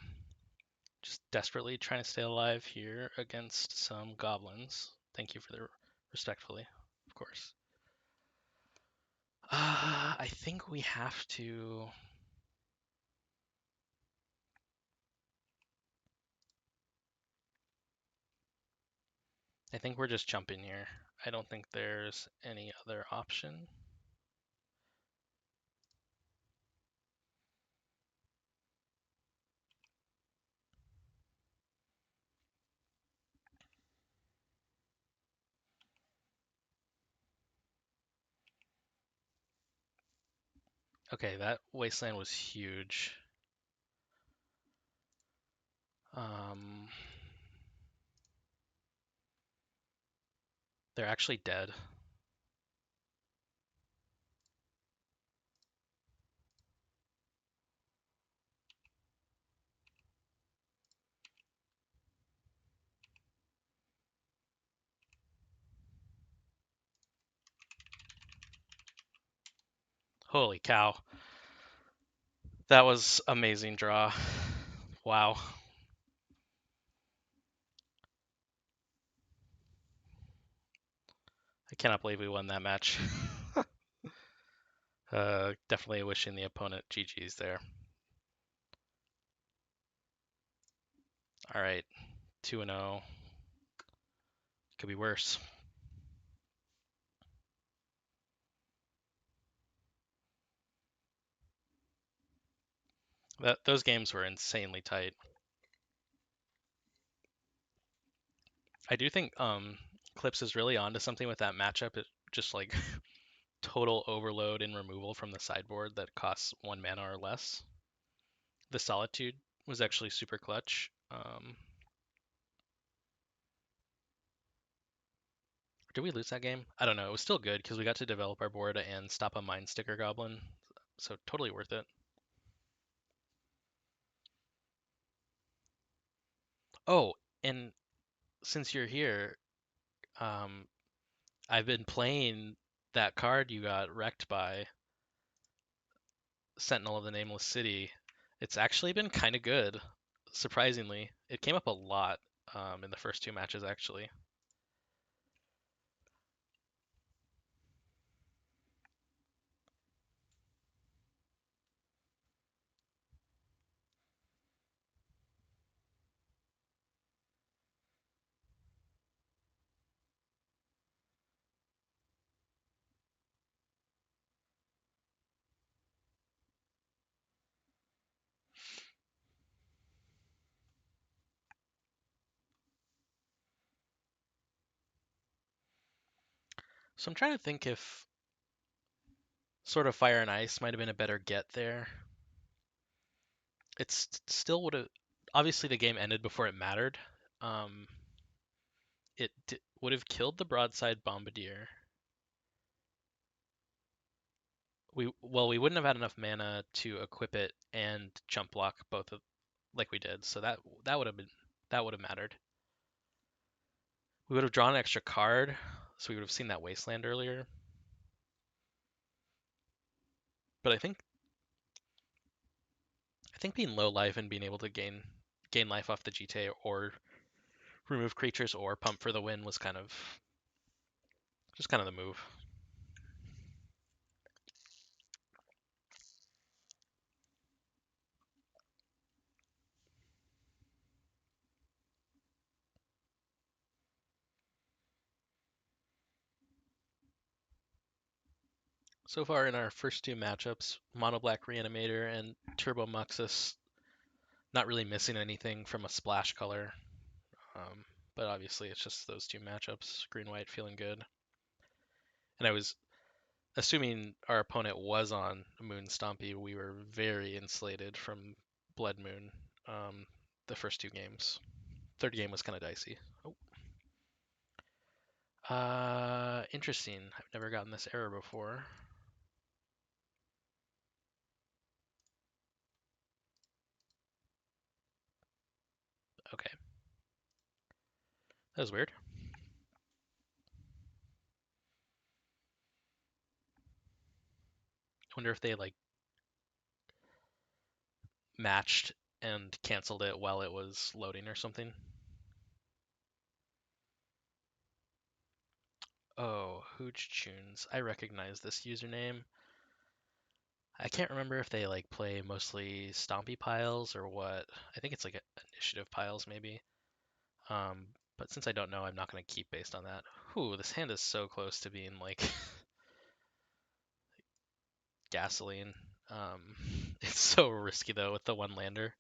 Just desperately trying to stay alive here against some goblins. Thank you for the respectfully, of course. I think we have to. I think we're just jumping here. I don't think there's any other option. Okay, that wasteland was huge. They're actually dead. Holy cow. That was amazing draw. Wow. I cannot believe we won that match. Definitely wishing the opponent GG's there. All right, 2-0. Could be worse. Those games were insanely tight. I do think Clips is really onto something with that matchup. It just like total overload and removal from the sideboard that costs 1 mana or less. The Solitude was actually super clutch. Did we lose that game? I don't know. It was still good because we got to develop our board and stop a Mind Sticker Goblin, so totally worth it. Oh, and since you're here, um, I've been playing that card you got wrecked by, Sentinel of the Nameless City. It's actually been kind of good, surprisingly. It came up a lot in the first 2 matches, actually. So I'm trying to think if sort of Fire and Ice might have been a better get there. It's still would have. Obviously, the game ended before it mattered. Um, would have killed the Broadside Bombardier. We wouldn't have had enough mana to equip it and jump block both of like we did. So that would have mattered. We would have drawn an extra card, so we would have seen that Wasteland earlier. But I think being low life and being able to gain life off the GTA or remove creatures or pump for the win was kind of the move. So far in our first 2 matchups, Mono Black Reanimator and Turbo Muxus not really missing anything from a splash color. But obviously it's just those 2 matchups, green white feeling good. And I was assuming our opponent was on Moon Stompy, we were very insulated from Blood Moon the first 2 games. Third game was kind of dicey. Oh. Interesting. I've never gotten this error before. Okay. That was weird. I wonder if they like matched and canceled it while it was loading or something. Oh, Hooch Tunes. I recognize this username. I can't remember if they like play mostly stompy piles or what. I think it's like initiative piles maybe. But since I don't know, I'm not going to keep based on that. Ooh, this hand is so close to being like gasoline. It's so risky though with the 1 lander.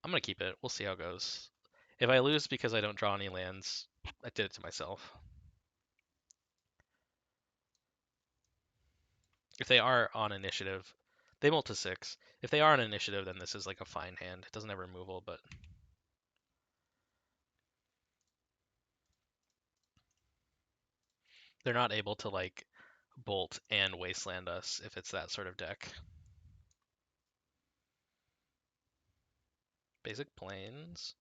I'm going to keep it. We'll see how it goes. If I lose because I don't draw any lands, I did it to myself. If they are on initiative, they mull to 6. If they are on initiative, then this is like a fine hand. It doesn't have removal, but they're not able to like bolt and wasteland us if it's that sort of deck. Basic plains,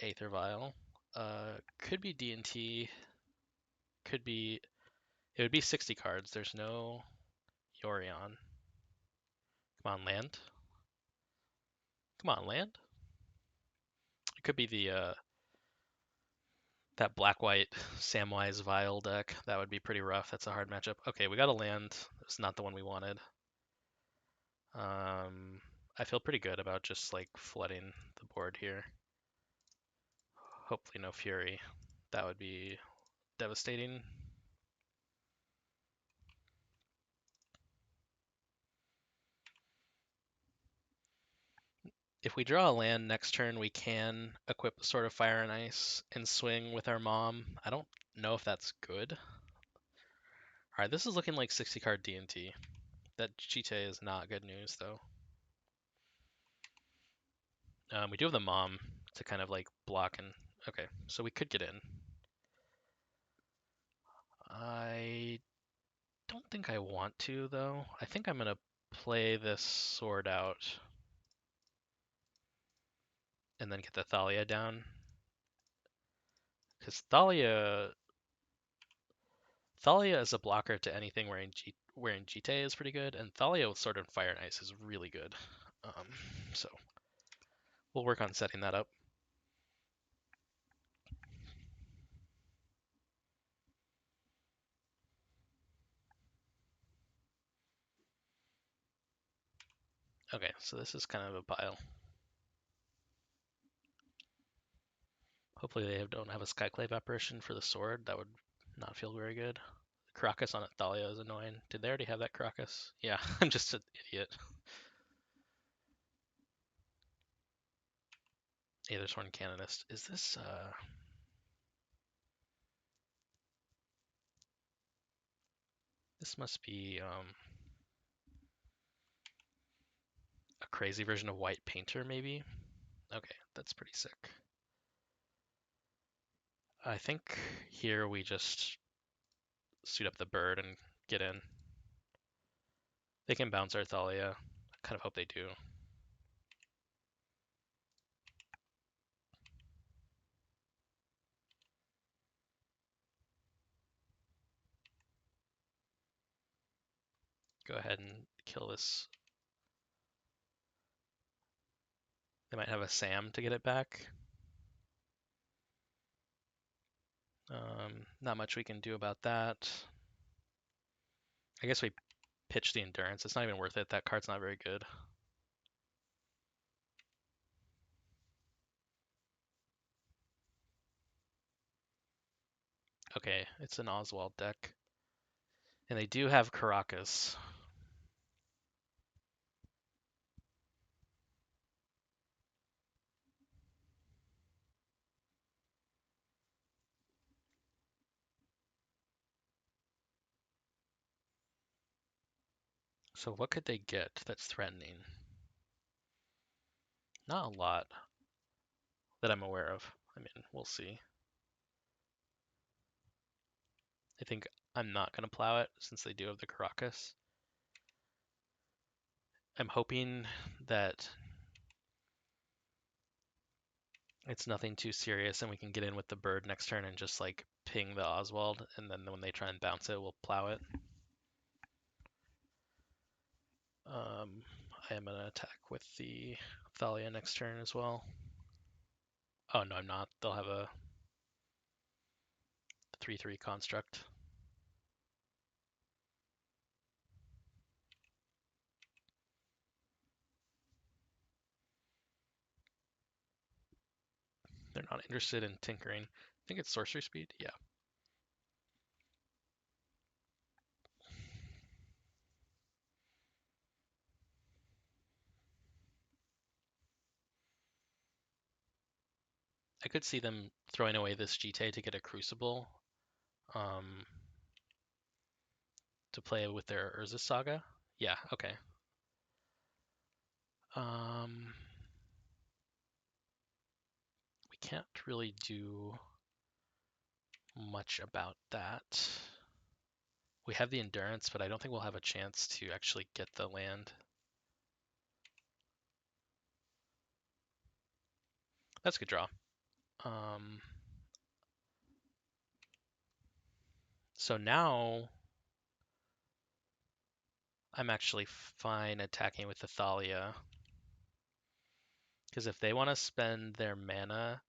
Aether Vial, could be D&T, could be. It would be 60 cards. There's no Yorion. Come on, land. Come on, land. It could be the that black-white Samwise Vial deck. That would be pretty rough. That's a hard matchup. Okay, we got a land. It's not the one we wanted. I feel pretty good about just like flooding the board here. Hopefully no Fury. That would be devastating. If we draw a land next turn, we can equip Sword of Fire and Ice and swing with our mom. I don't know if that's good. All right, this is looking like 60 card D&T. That Cheetah is not good news, though. We do have the mom to kind of like block and... Okay, so we could get in. I don't think I want to, though. I think I'm going to play this sword out and then get the Thalia down. Because Thalia is a blocker to anything wherein Jite is pretty good, and Thalia with Sword of Fire and Ice is really good. So we'll work on setting that up. Okay, so this is kind of a pile. Hopefully they don't have a Skyclave apparition for the sword. That would not feel very good. Caracas on Thalia is annoying. Did they already have that Caracas? Yeah, I'm just an idiot. Aethersworn Canonist. Is this this must be a crazy version of White Painter, maybe? Okay, that's pretty sick. I think here we just suit up the bird and get in. They can bounce our Thalia. I kind of hope they do. Go ahead and kill this. They might have a Sam to get it back. Not much we can do about that. I guess we pitch the Endurance. It's not even worth it. That card's not very good. Okay, it's an Oswald deck. And they do have Caracas. So what could they get that's threatening? Not a lot that I'm aware of. I mean, we'll see. I think I'm not going to plow it since they do have the Caracas. I'm hoping that it's nothing too serious and we can get in with the bird next turn and just like ping the Oswald, and then when they try and bounce it, we'll plow it. I am going to attack with the Thalia next turn as well. Oh, no, I'm not. They'll have a 3/3 construct. They're not interested in tinkering. I think it's sorcery speed. Yeah. I could see them throwing away this GT to get a Crucible to play with their Urza Saga. Yeah, okay. We can't really do much about that. We have the Endurance, but I don't think we'll have a chance to actually get the land. That's a good draw. So now I'm actually fine attacking with the Thalia. Because if they want to spend their mana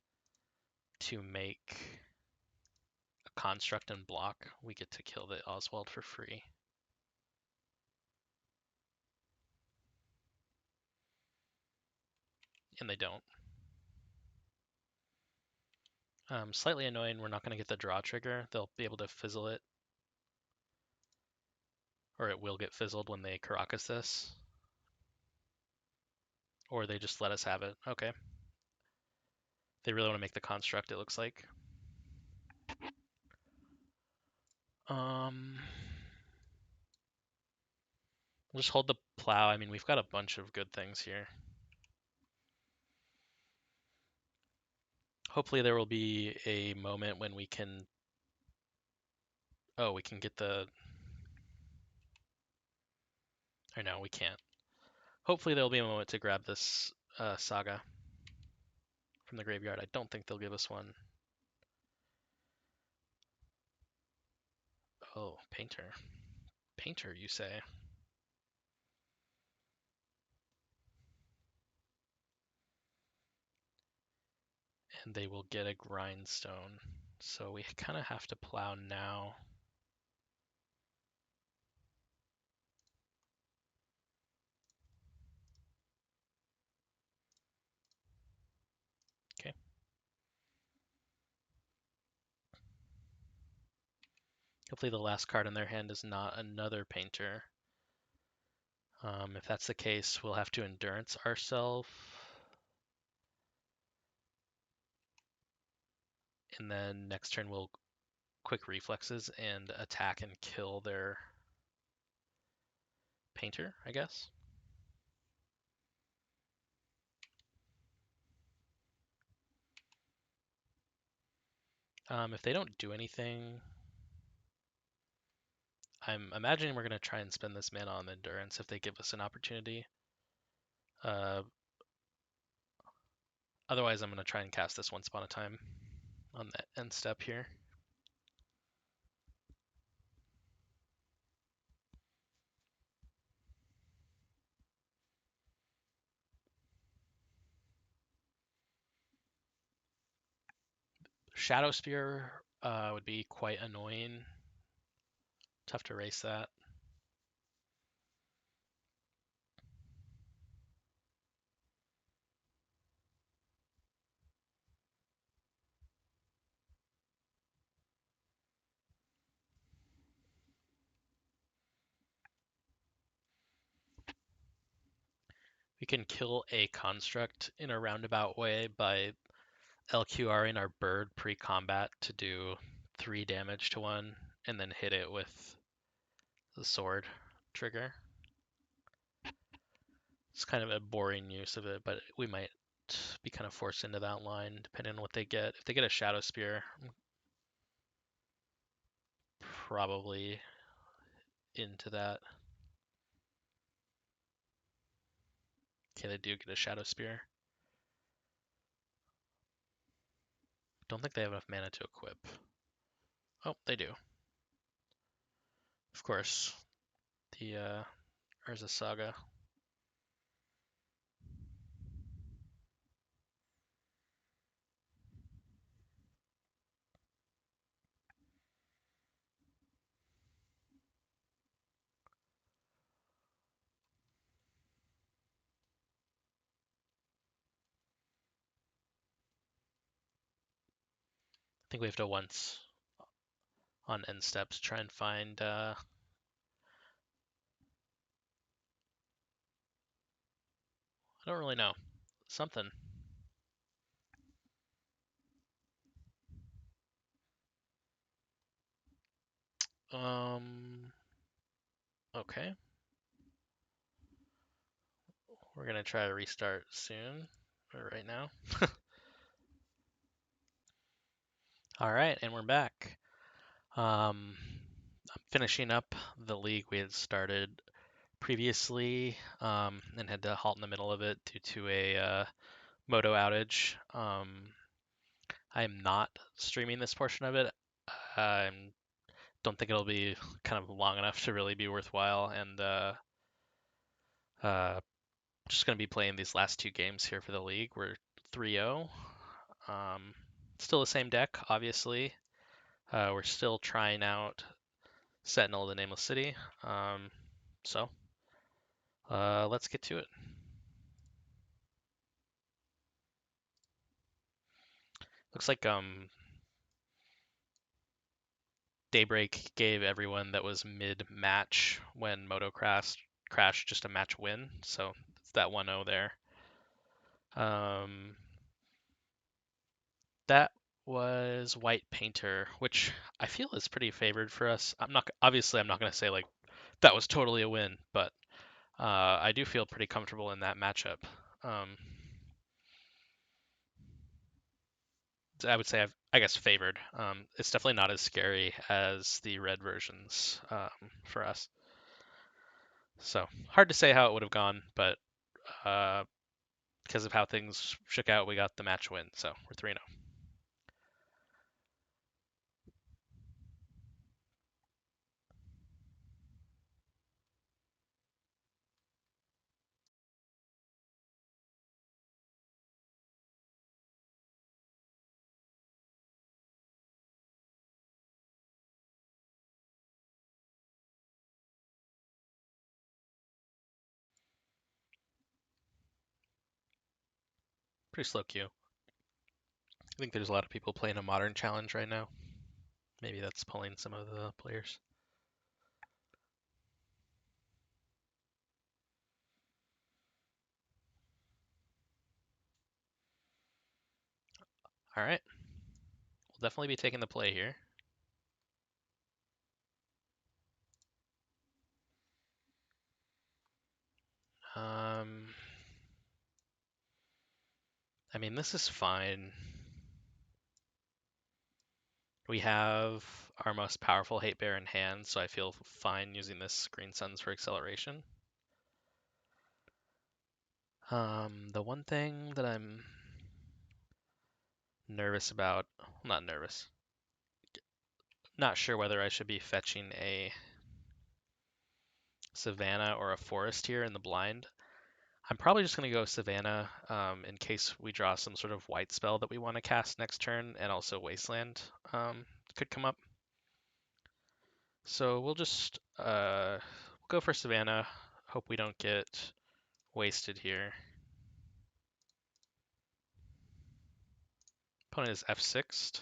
to make a construct and block, we get to kill the Oswald for free. And they don't. Slightly annoying, we're not going to get the draw trigger. They'll be able to fizzle it. Or it will get fizzled when they Caracas this. Or they just let us have it. Okay. They really want to make the construct, it looks like. We'll just hold the plow. I mean, we've got a bunch of good things here. Hopefully there will be a moment when we can... Oh, we can get the... Or no, we can't. Hopefully there will be a moment to grab this saga from the graveyard. I don't think they'll give us one. Oh, Painter. Painter, you say? And they will get a grindstone. So we kind of have to plow now. Okay. Hopefully the last card in their hand is not another Painter. If that's the case, we'll have to endurance ourselves. And then next turn we'll quick reflexes and attack and kill their Painter, I guess. If they don't do anything, I'm imagining we're going to try and spend this mana on endurance if they give us an opportunity. Otherwise, I'm going to try and cast this Once Upon a Time on the end step here. Shadow Spear would be quite annoying. Tough to race that. We can kill a construct in a roundabout way by LQRing our bird pre-combat to do 3 damage to one and then hit it with the sword trigger. It's kind of a boring use of it, but we might be kind of forced into that line depending on what they get. If they get a Shadow Spear, probably into that. Okay, they do get a Shadow Spear. Don't think they have enough mana to equip. Oh, they do. Of course. The Urza Saga. I think we have to once on end steps try and find I don't really know. Something. Okay. We're gonna try to restart soon, or right now. All right, and we're back. I'm finishing up the league we had started previously, and had to halt in the middle of it due to a moto outage. I am not streaming this portion of it. I don't think it'll be kind of long enough to really be worthwhile, and uh, just going to be playing these last 2 games here for the league. We're 3-0. Still the same deck, obviously. We're still trying out Sentinel of the Nameless City. So let's get to it. Looks like Daybreak gave everyone that was mid-match when Moto crashed just a match win. So it's that 1-0 there. That was White Painter, which I feel is pretty favored for us. I'm not going to say like that was totally a win, but I do feel pretty comfortable in that matchup. Um, I would say I guess favored. It's definitely not as scary as the red versions for us. So hard to say how it would have gone, but uh, because of how things shook out, we got the match win. So we're 3-0. Pretty slow queue. I think there's a lot of people playing a modern challenge right now. Maybe that's pulling some of the players. All right. We'll definitely be taking the play here. I mean, this is fine. We have our most powerful hate bear in hand, so I feel fine using this Green Suns for acceleration. The one thing that I'm nervous about, not nervous, not sure whether I should be fetching a Savannah or a Forest here in the blind. I'm probably just going to go Savannah in case we draw some sort of white spell that we want to cast next turn, and also Wasteland could come up. So we'll just go for Savannah. Hope we don't get wasted here. Opponent is F6'd.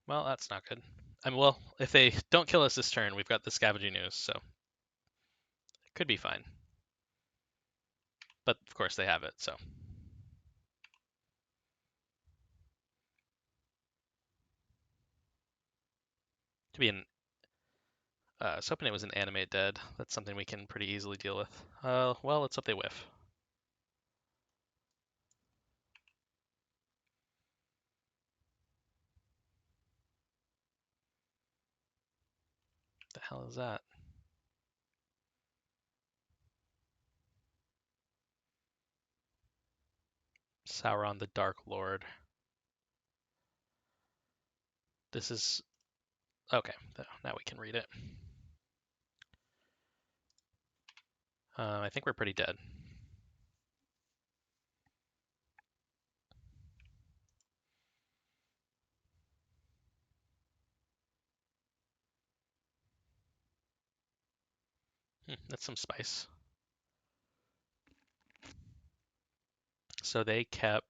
Well, that's not good. I mean, well, if they don't kill us this turn, we've got the Scavenging Ooze, so it could be fine. But of course they have it, so. To be an, I was hoping it was an Animate Dead. That's something we can pretty easily deal with. Well, let's hope they whiff. The hell is that? Sauron the Dark Lord. This is okay. Now we can read it. I think we're pretty dead. That's some spice. So they kept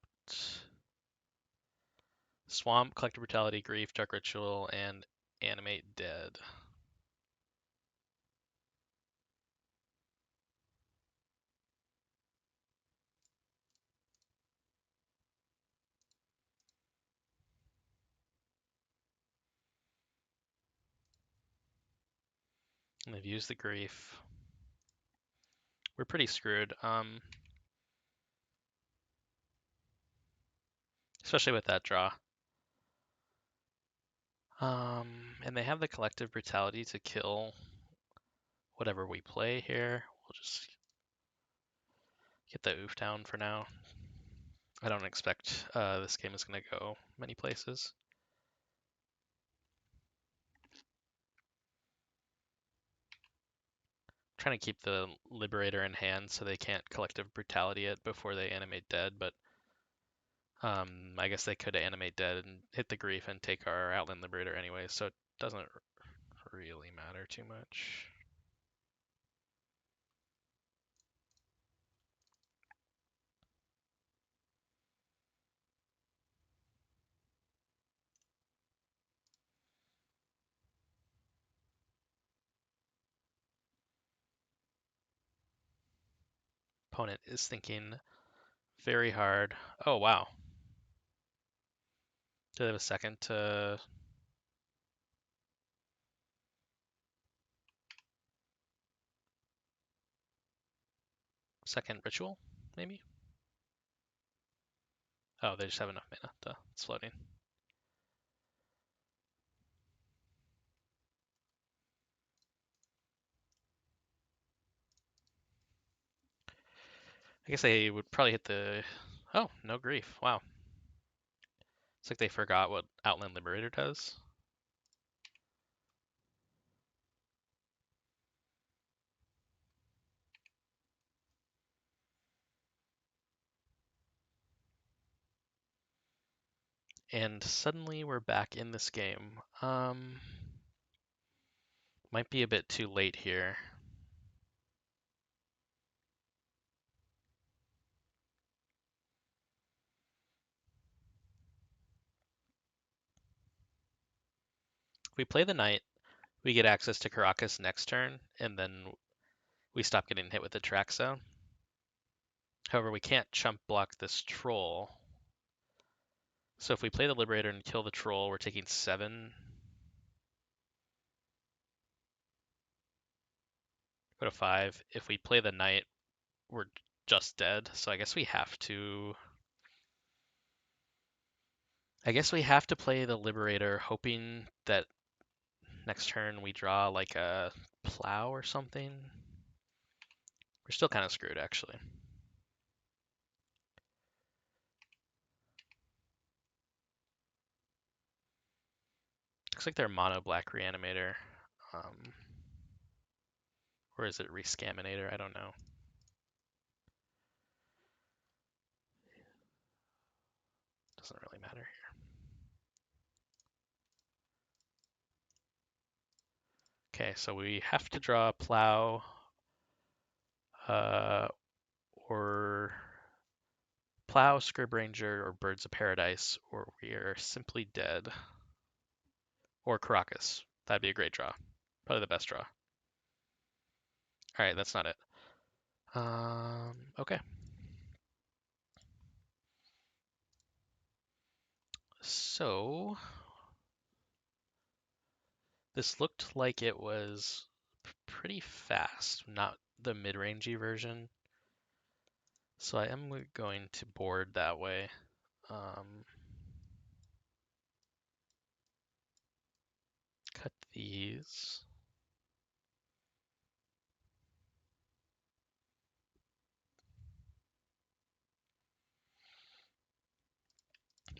Swamp, Collective Brutality, Grief, Dark Ritual, and Animate Dead. And they've used the Grief. We're pretty screwed. Especially with that draw. And they have the Collective Brutality to kill whatever we play here. We'll just get the oof down for now. I don't expect this game is going to go many places. Trying to keep the Liberator in hand so they can't Collective Brutality it before they Animate Dead, but I guess they could Animate Dead and hit the Grief and take our Outland Liberator anyway, so it doesn't really matter too much. opponent is thinking very hard. Oh, wow. Do they have a second to... Second ritual, maybe? Oh, they just have enough mana. Duh, it's floating. I guess they would probably hit the... Oh, no grief. Wow. It's like they forgot what Outland Liberator does. And suddenly we're back in this game. Might be a bit too late here. If we play the Knight, we get access to Karakas next turn, and then we stop getting hit with the track zone. However, we can't chump block this troll. So if we play the Liberator and kill the troll, we're taking 7. Go to 5. If we play the Knight, we're just dead. So I guess we have to... play the Liberator, hoping that next turn we draw like a plow or something. We're still kind of screwed, actually. Looks like they're mono black Reanimator. Or is it Rescaminator? I don't know. Doesn't really matter here. Okay, so we have to draw a plow or plow, Scrib Ranger, or Birds of Paradise, or we are simply dead. Or Karakas. That'd be a great draw. Probably the best draw. Alright, that's not it. Okay. So this looked like it was pretty fast, not the mid-rangey version. So I am going to board that way. Cut these.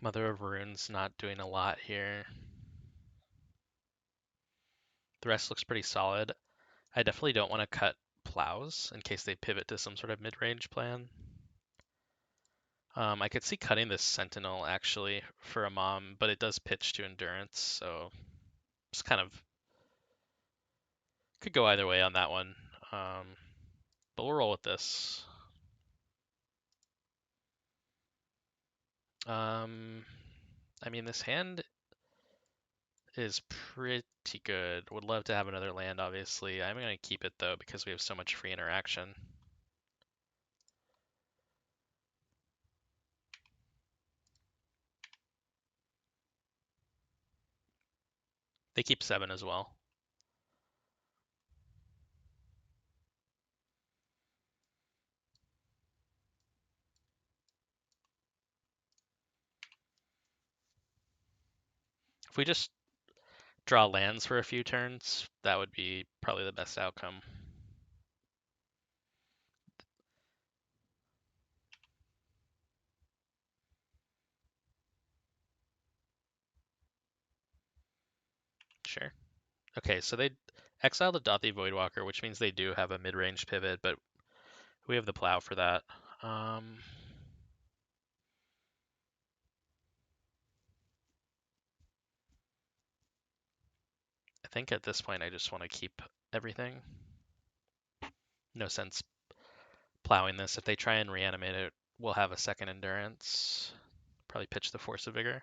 Mother of Rune's not doing a lot here. The rest looks pretty solid. I definitely don't want to cut plows in case they pivot to some sort of mid-range plan. I could see cutting this Sentinel actually for a mom, but it does pitch to Endurance, so just kind of could go either way on that one. But we'll roll with this. I mean, this hand is pretty good. Would love to have another land, obviously. I'm going to keep it, though, because we have so much free interaction. They keep 7 as well. If we just draw lands for a few turns, that would be probably the best outcome. Sure. Okay, so they exile the Dothy Voidwalker, which means they do have a mid-range pivot, but we have the plow for that. I think at this point I just want to keep everything. No sense plowing this. If they try and reanimate it, we'll have a second Endurance. Probably pitch the Force of Vigor.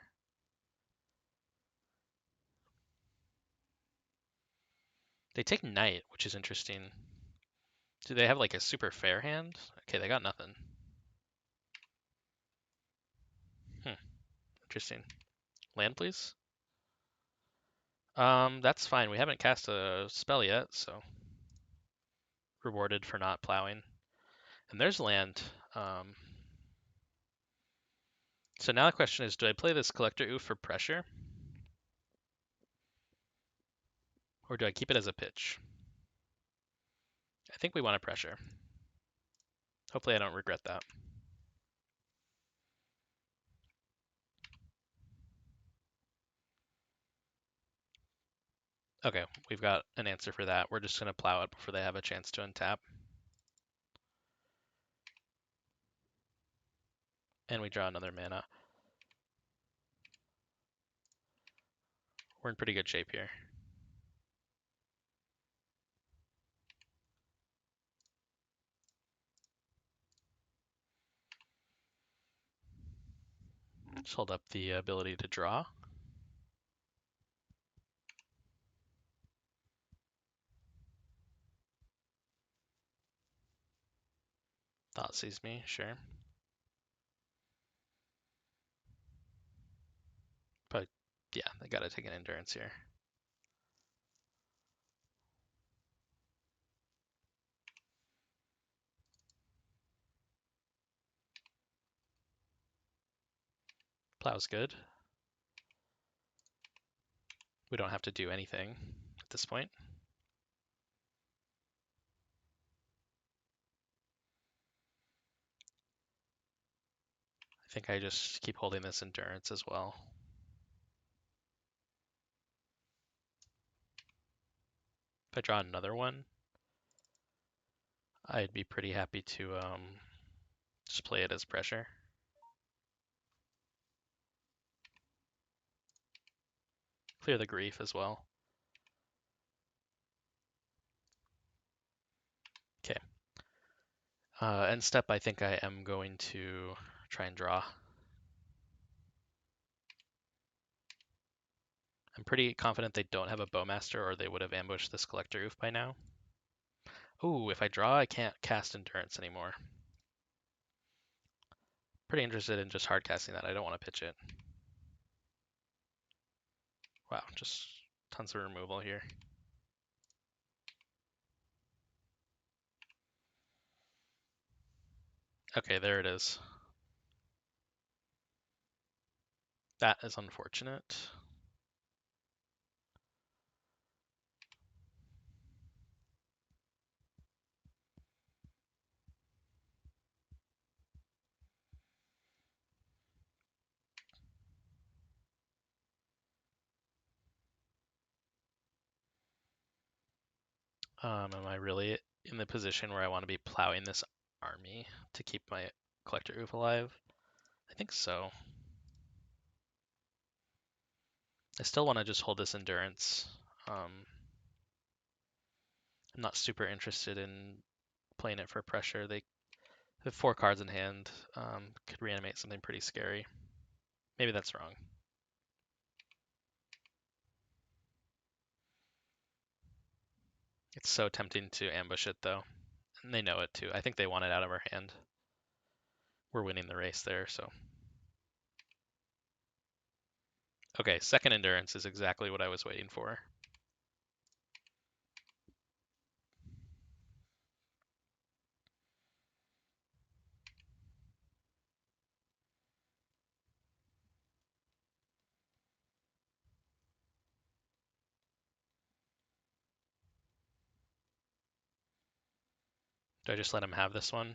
They take Knight, which is interesting. Do they have like a super fair hand? Okay, they got nothing. Interesting. Land, please. That's fine. We haven't cast a spell yet, so rewarded for not plowing. And there's land. So now the question is, do I play this Collector Oof for pressure? Or do I keep it as a pitch? I think we want to pressure. Hopefully I don't regret that. Okay, we've got an answer for that. We're just going to plow it before they have a chance to untap. And we draw another mana. We're in pretty good shape here. Just hold up the ability to draw. Thought sees me, sure. But yeah, I gotta take an endurance here. Plow's good. We don't have to do anything at this point. I think I just keep holding this endurance as well. If I draw another one, I'd be pretty happy to just play it as pressure. Clear the grief as well. Okay. End step, I think I am going to try and draw. I'm pretty confident they don't have a Bowmaster or they would have ambushed this Collector Oof by now. Ooh, if I draw, I can't cast Endurance anymore. Pretty interested in just hard casting that. I don't want to pitch it. Wow, just tons of removal here. Okay, there it is. That is unfortunate. Am I really in the position where I want to be plowing this army to keep my Collector Oof alive? I think so. I still want to just hold this endurance. I'm not super interested in playing it for pressure. They have 4 cards in hand. Could reanimate something pretty scary. Maybe that's wrong. It's so tempting to ambush it though. And they know it too. I think they want it out of our hand. We're winning the race there, so. Okay, second endurance is exactly what I was waiting for. Do I just let him have this one?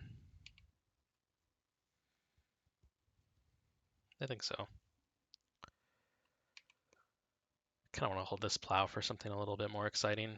I think so. Kind of want to hold this plow for something a little bit more exciting.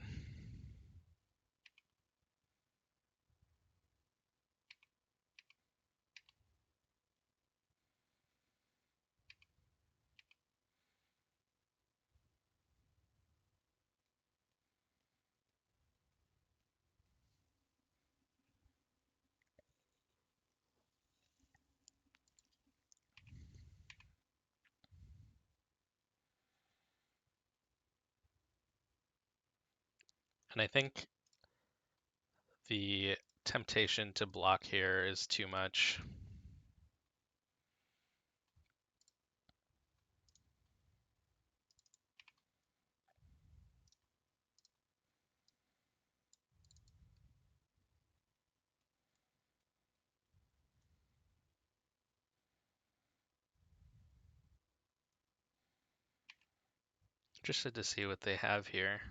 And I think The temptation to block here is too much. Interested to see what they have here.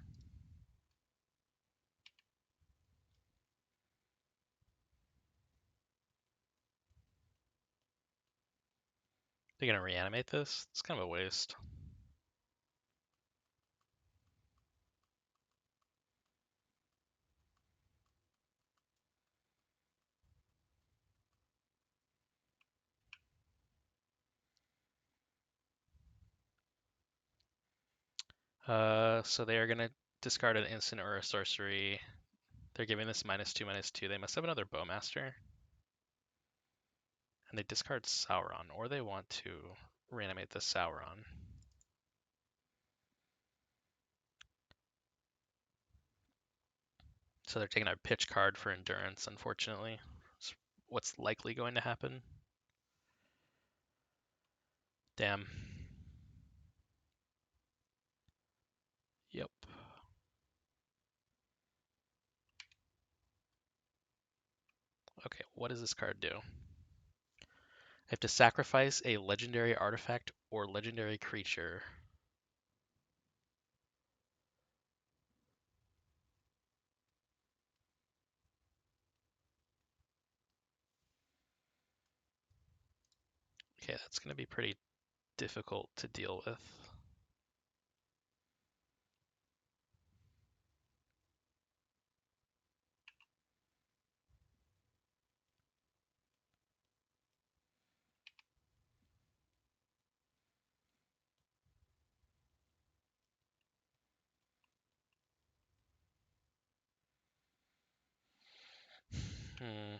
They're gonna reanimate this? It's kind of a waste. So they are gonna discard an instant or a sorcery. They're giving this -2/-2. They must have another Bowmaster. And they discard Sauron, or they want to reanimate the Sauron. So they're taking a pitch card for Endurance, unfortunately. It's what's likely going to happen. Damn. Yep. Okay, what does this card do? I have to sacrifice a legendary artifact or legendary creature. Okay, that's going to be pretty difficult to deal with. Hmm.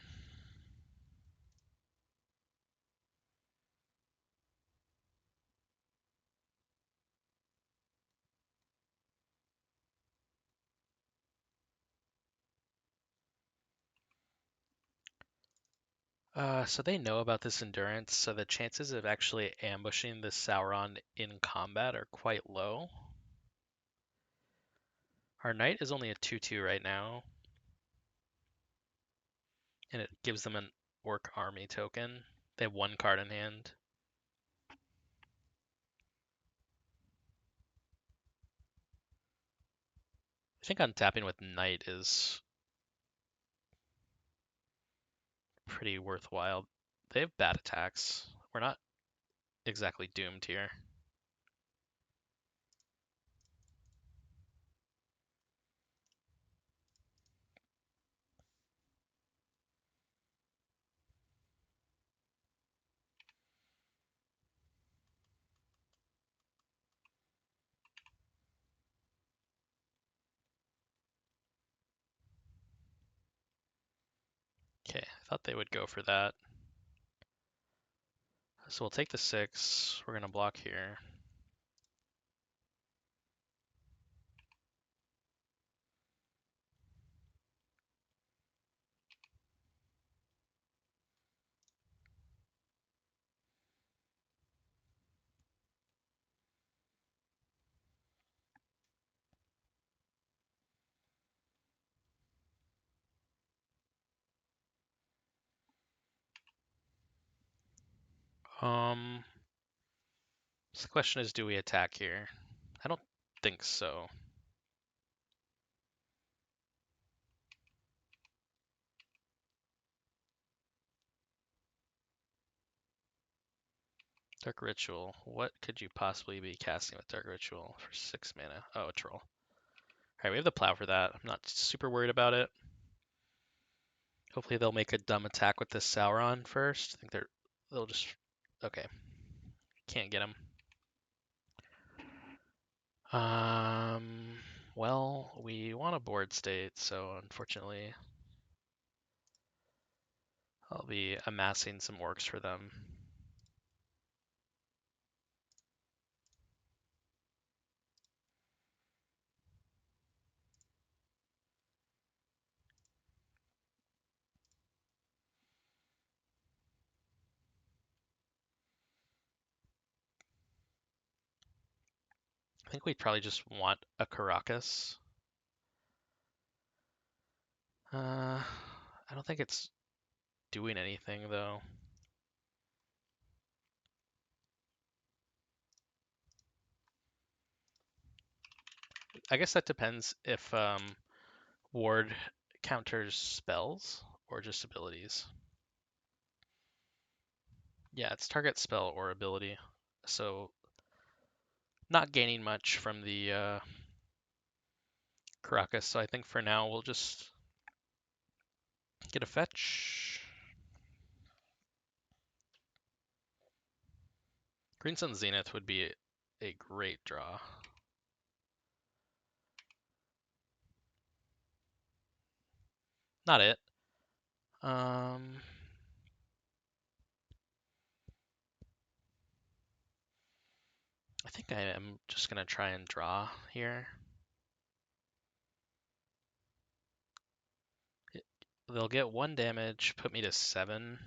So they know about this Endurance, so the chances of actually ambushing the Sauron in combat are quite low. Our Knight is only a 2/2 right now, and it gives them an Orc Army token. They have one card in hand. I think untapping with Knight is pretty worthwhile. They have bad attacks. We're not exactly doomed here. Okay, I thought they would go for that. So we'll take the 6. We're going to block here. So the question is, do we attack here? I don't think so. Dark Ritual. What could you possibly be casting with Dark Ritual for 6 mana? Oh, a troll. Alright, we have the plow for that. I'm not super worried about it. Hopefully they'll make a dumb attack with this Sauron first. I think they'll just... Okay. Can't get him. Well, we want a board state, so unfortunately I'll be amassing some orcs for them. think we probably just want a Caracas. I don't think it's doing anything though. I guess that depends if Ward counters spells or just abilities. Yeah, it's target spell or ability. So not gaining much from the Caracas. So I think for now we'll just get a fetch. Green Sun Zenith would be a great draw. Not it. I think I am just gonna try and draw here. They'll get 1 damage, put me to 7.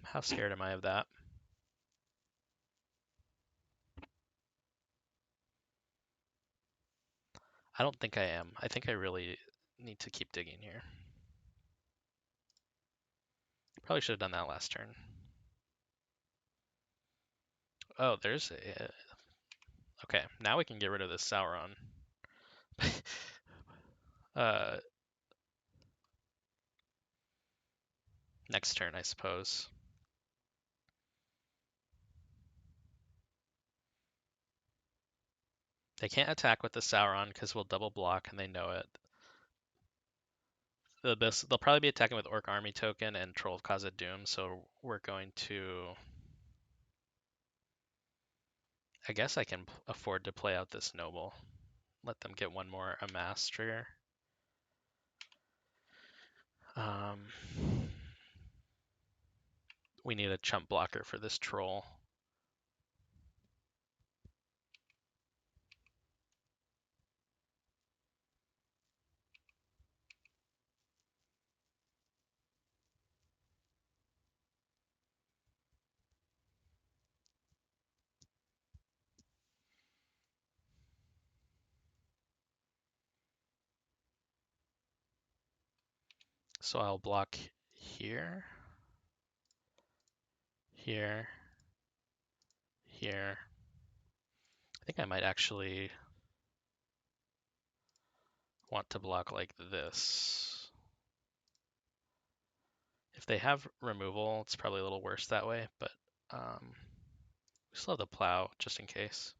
How scared am I of that? I don't think I am. I think I really need to keep digging here. Probably should have done that last turn. Oh, there's a... Okay, now we can get rid of this Sauron. Next turn, I suppose. They can't attack with the Sauron because we'll double block and they know it. They'll probably be attacking with Orc Army Token and Troll of Khazad-dûm, so we're going to... I guess I can afford to play out this Noble. Let them get 1 more Amass trigger. We need a chump blocker for this Troll. So I'll block here, here, here. I think I might actually want to block like this. If they have removal, it's probably a little worse that way, but we still have the plow just in case.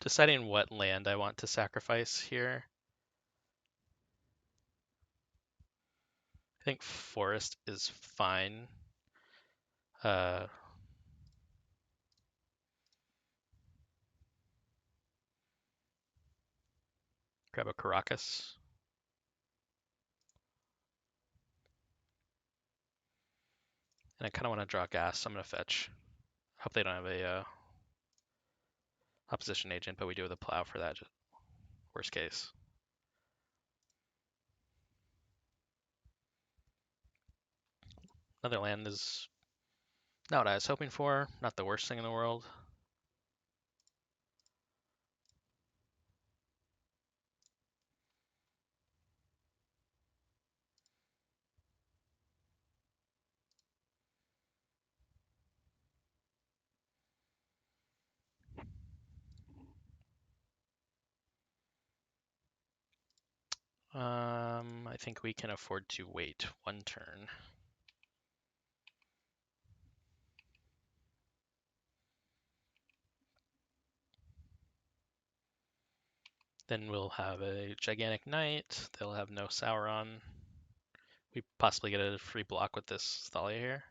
Deciding what land I want to sacrifice here. I think forest is fine. Grab a Caracas. And I kind of want to draw gas, so I'm going to fetch. Hope they don't have a opposition agent, but we do have the plow for that, worst case. Another land is not what I was hoping for, not the worst thing in the world. I think we can afford to wait 1 turn. Then we'll have a Gigantic Knight. They'll have no Sauron. We possibly get a free block with this Thalia here.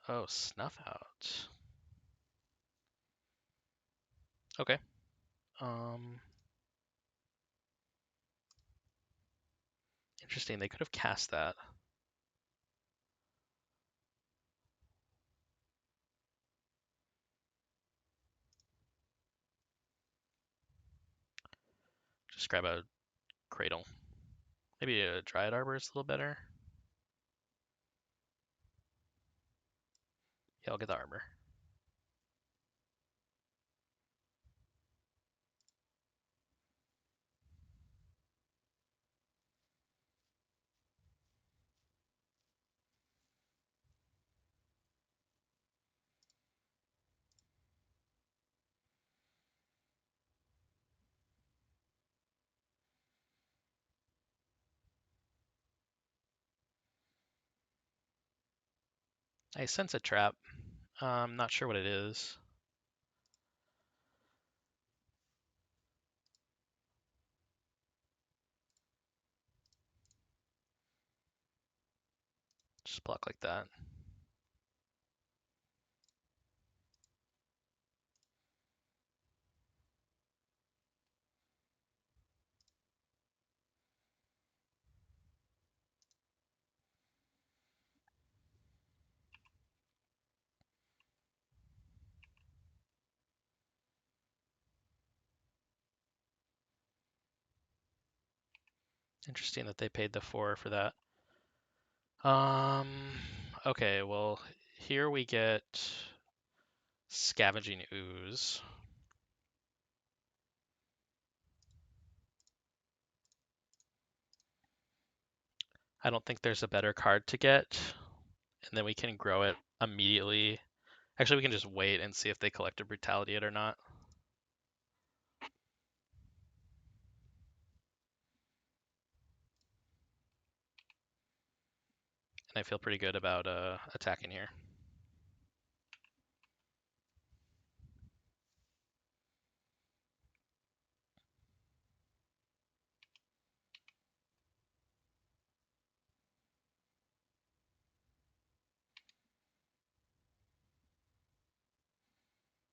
Oh, Snuff Out. Okay. Interesting. They could have cast that. Just grab a Cradle. Maybe a Dryad Arbor is a little better. Yeah, I'll get the Arbor. I sense a trap. I'm not sure what it is. Just block like that. Interesting that they paid the 4 for that. Okay, well, here we get Scavenging Ooze. I don't think there's a better card to get, and then we can grow it immediately. Actually, we can just wait and see if they collect a Brutality it or not. And I feel pretty good about attacking here.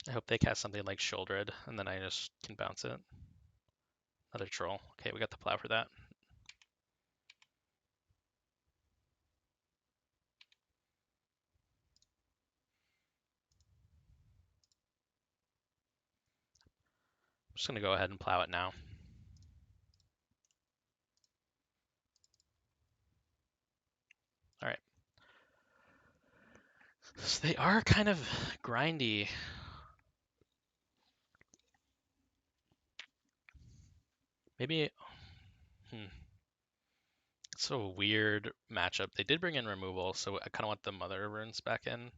I hope they cast something like Shouldered, and then I just can bounce it. Another Troll. Okay, we got the Plow for that. I'm just gonna go ahead and Plow it now. All right. So they are kind of grindy. Maybe. It's a weird matchup. They did bring in removal, so I kind of want the Mother runes back in.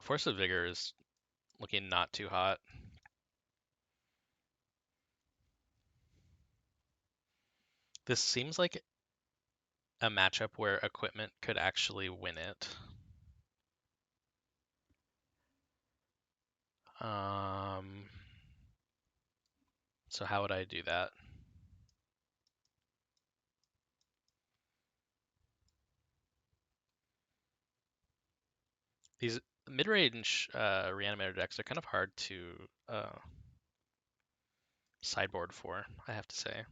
Force of Vigor is looking not too hot. This seems like a matchup where equipment could actually win it. So how would I do that? These mid-range Reanimator decks are kind of hard to sideboard for, I have to say.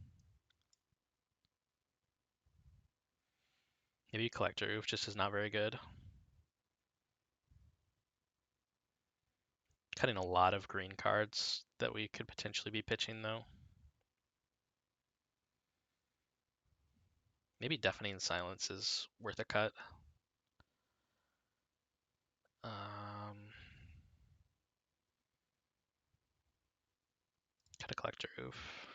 Maybe Collector Oof just is not very good. Cutting a lot of green cards that we could potentially be pitching, though. Maybe Deafening Silence is worth a cut. Cut a Collector Oof.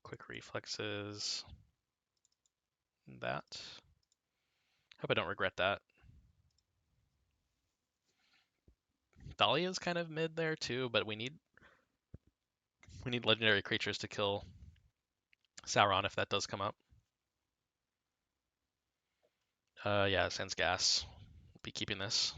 Quick Reflexes. That. Hope I don't regret that. Dahlia's kind of mid there too, but we need legendary creatures to kill Sauron if that does come up. Yeah, Sans Gas. Be keeping this.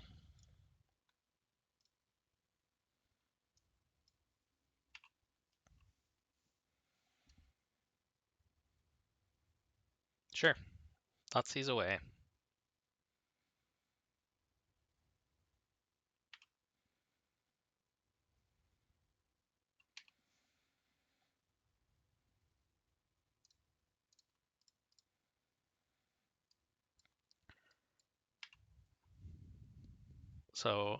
Sure. Thoughtseize away. So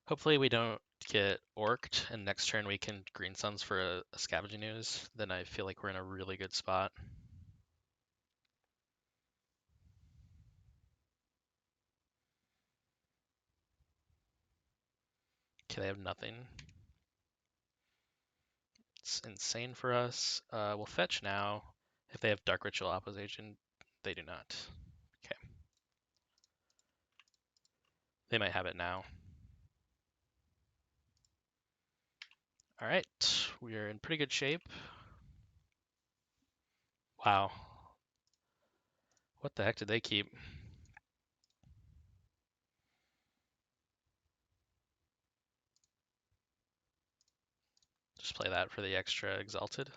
hopefully we don't get orked, and next turn we can Green Suns for a Scavenging Ooze. Then I feel like we're in a really good spot. Okay, they have nothing. It's insane for us. We'll fetch now. If they have Dark Ritual Opposition, they do not. Okay. They might have it now. All right, we're in pretty good shape. Wow. What the heck did they keep? Just play that for the extra Exalted.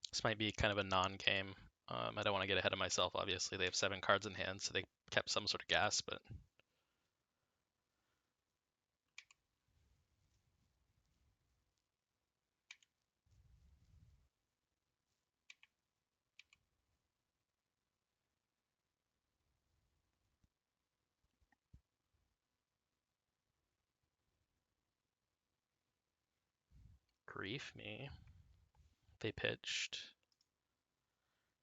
This might be kind of a non-game. I don't want to get ahead of myself, obviously. They have 7 cards in hand, so they kept some sort of gas, but... Grief me. They pitched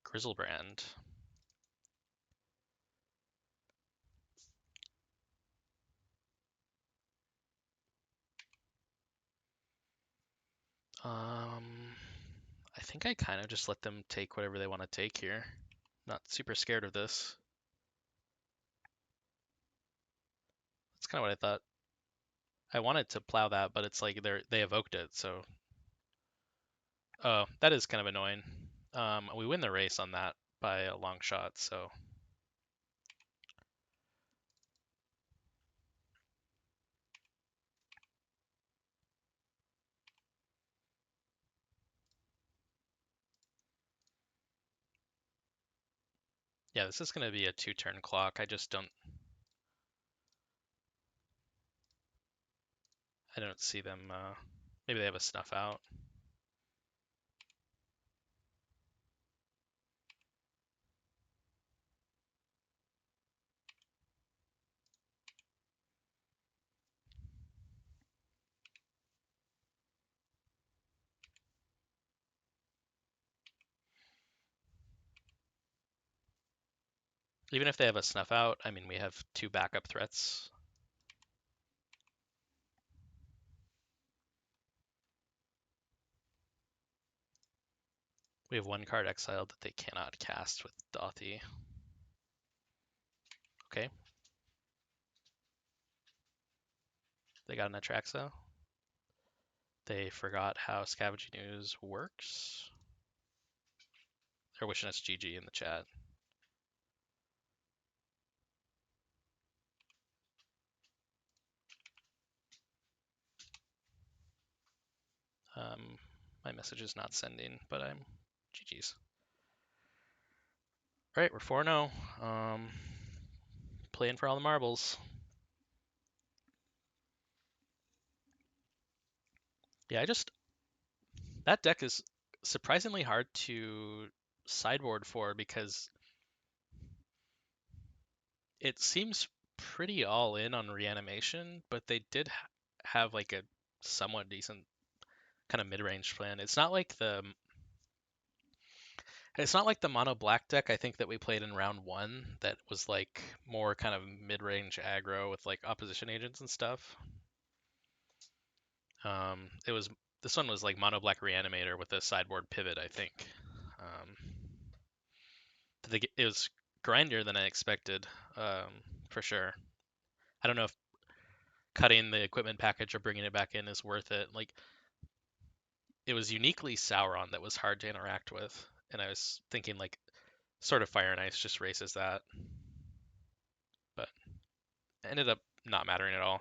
Grizzlebrand. I think I kind of just let them take whatever they want to take here. Not super scared of this. That's kind of what I thought. I wanted to plow that, but it's like they evoked it, so... Oh, that is kind of annoying. We win the race on that by a long shot, so... Yeah, this is going to be a 2-turn clock. I don't see them... maybe they have a snuff out. Even if they have a snuff out, I mean, we have 2 backup threats. We have 1 card exiled that they cannot cast with Dothy. Okay. They got an Atraxa. They forgot how Scavenging Ooze works. They're wishing us GG in the chat. My message is not sending, but I'm GG's. All right, we're 4-0. Playing for all the marbles. Yeah, that deck is surprisingly hard to sideboard for because it seems pretty all in on Reanimation, but they did have like a somewhat decent kind of mid-range plan. It's not like the mono black deck I think that we played in round 1 that was like more kind of mid-range aggro with like opposition agents and stuff. This one was like mono black Reanimator with a sideboard pivot, I think. It was grindier than I expected, for sure. I don't know if cutting the equipment package or bringing it back in is worth it. Like, it was uniquely Sauron that was hard to interact with, and I was thinking like Sort of Fire and Ice just races that, but ended up not mattering at all.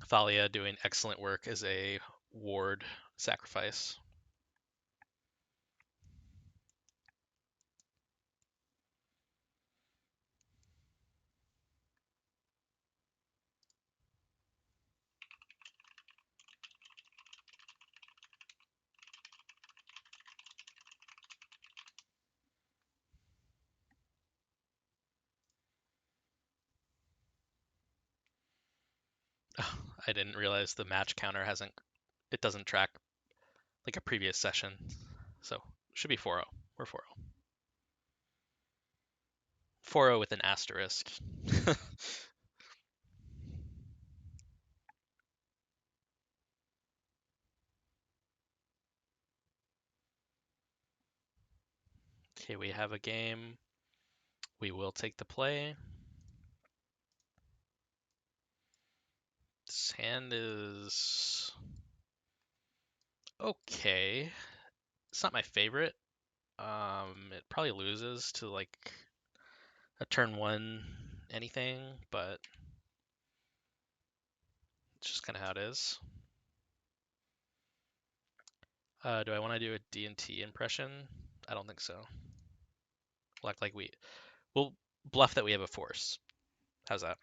Thalia doing excellent work as a ward sacrifice. I didn't realize the match counter it doesn't track like a previous session. So it should be 4-0. We're 4-0. 4-0 with an asterisk. Okay, we have a game. We will take the play. This hand is okay. It's not my favorite. It probably loses to like a turn 1 anything, but it's just kind of how it is. Do I want to do a D&T impression? I don't think so. We'll act like we'll bluff that we have a force. How's that?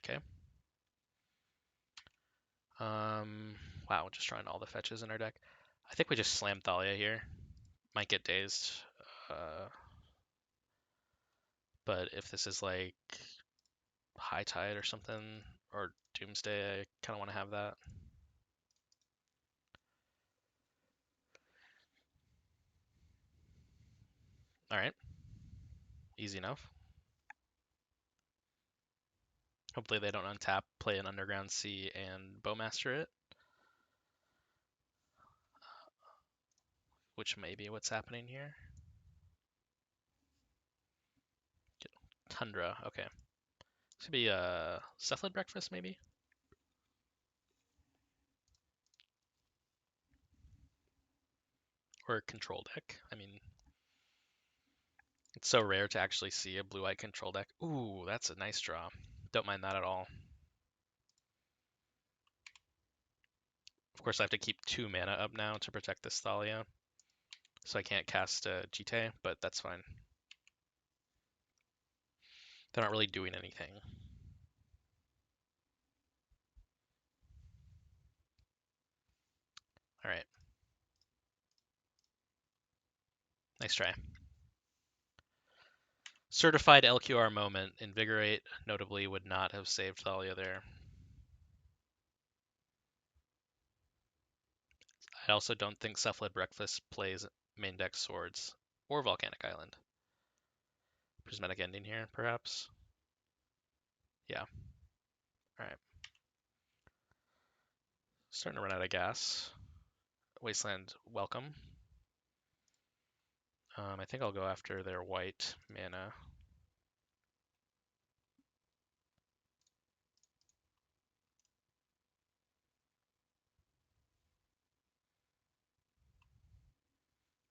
Okay. Wow, just drawing all the fetches in our deck. I think we just slam Thalia here. Might get dazed. But if this is like High Tide or something, or Doomsday, I kind of want to have that. All right. Easy enough. Hopefully they don't untap, play an Underground Sea, and Bowmaster it. Which may be what's happening here. Tundra, okay. This could be a Cephalid Breakfast, maybe? Or a Control deck. I mean, it's so rare to actually see a blue-white Control deck. Ooh, that's a nice draw. Don't mind that at all. Of course, I have to keep 2 mana up now to protect this Thalia. So I can't cast Jite, but that's fine. They're not really doing anything. All right. Nice try. Certified LQR moment. Invigorate, notably, would not have saved Thalia there. I also don't think Cephalid Breakfast plays main deck Swords or Volcanic Island. Prismatic Ending here, perhaps? Yeah. Alright. Starting to run out of gas. Wasteland, welcome. I think I'll go after their white mana.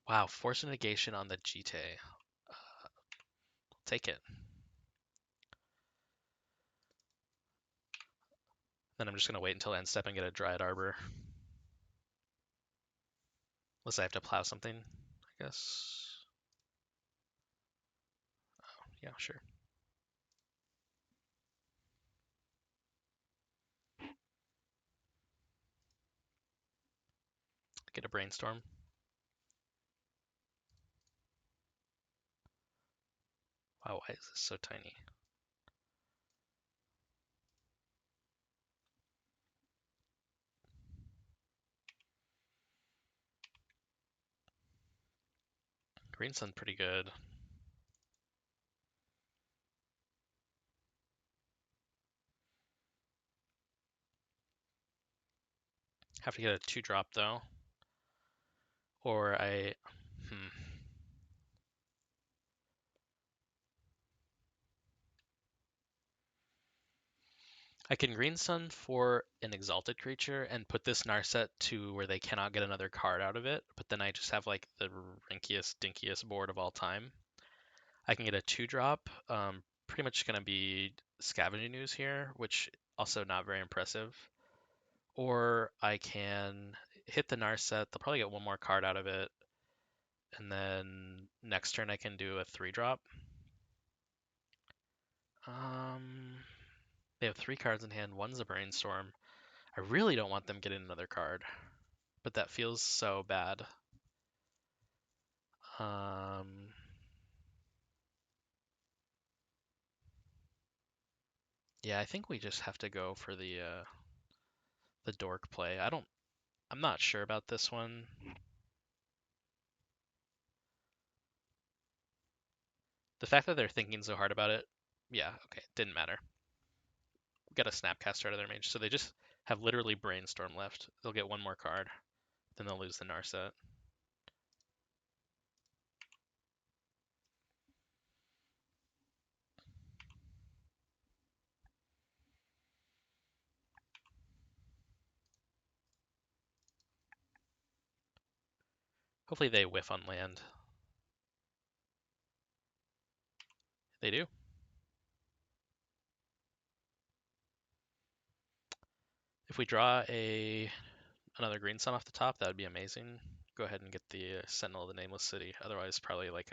Wow, Force of Negation on the Jite. Take it. Then I'm just going to wait until end step and get a Dryad Arbor. Unless I have to plow something, I guess. Oh, yeah, sure. Get a Brainstorm. Wow, why is this so tiny? Green Sun pretty good. Have to get a 2-drop though. Or I can green sun for an exalted creature and put this Narset to where they cannot get another card out of it, but then I just have like the rinkiest, dinkiest board of all time. I can get a 2-drop, pretty much going to be Scavenging Ooze here, which also not very impressive. Or I can hit the Narset, they'll probably get one more card out of it, and then next turn I can do a 3-drop. They have 3 cards in hand, one's a Brainstorm. I really don't want them getting another card, but that feels so bad. Yeah, I think we just have to go for the dork play. I'm not sure about this one. The fact that they're thinking so hard about it, yeah, okay, didn't matter. We got a Snapcaster out of their mage, so they just have literally Brainstorm left. They'll get one more card, then they'll lose the Narset. Hopefully they whiff on land. They do. If we draw another green sun off the top, that would be amazing. Go ahead and get the Sentinel of the Nameless City. Otherwise, probably like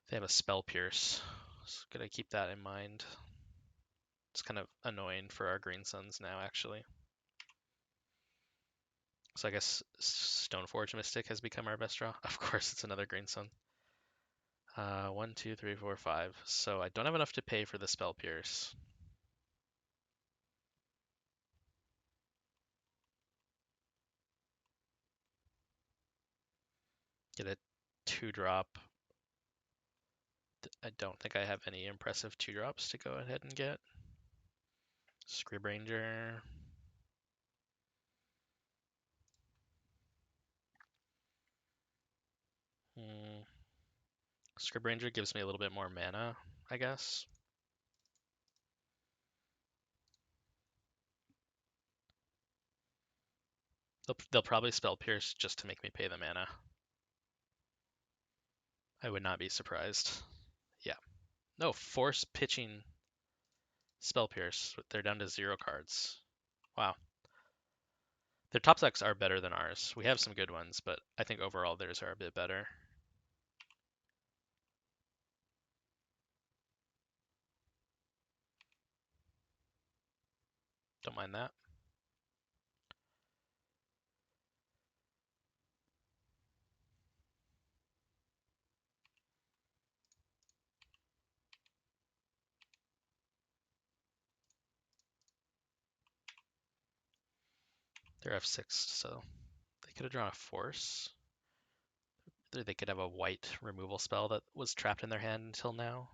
they have a Spell Pierce. So gotta keep that in mind. It's kind of annoying for our green suns now, actually. So I guess Stoneforge Mystic has become our best draw. Of course, it's another green sun. 1, 2, 3, 4, 5. So I don't have enough to pay for the Spell Pierce. Get a 2-drop. I don't think I have any impressive 2-drops to go ahead and get. Scrib Ranger. Scrib Ranger gives me a little bit more mana, I guess. They'll probably Spell Pierce just to make me pay the mana. I would not be surprised. Yeah. No, force pitching Spell Pierce. They're down to 0 cards. Wow. Their top decks are better than ours. We have some good ones, but I think overall theirs are a bit better. Don't mind that. They're F6, so they could have drawn a force. Either they could have a white removal spell that was trapped in their hand until now.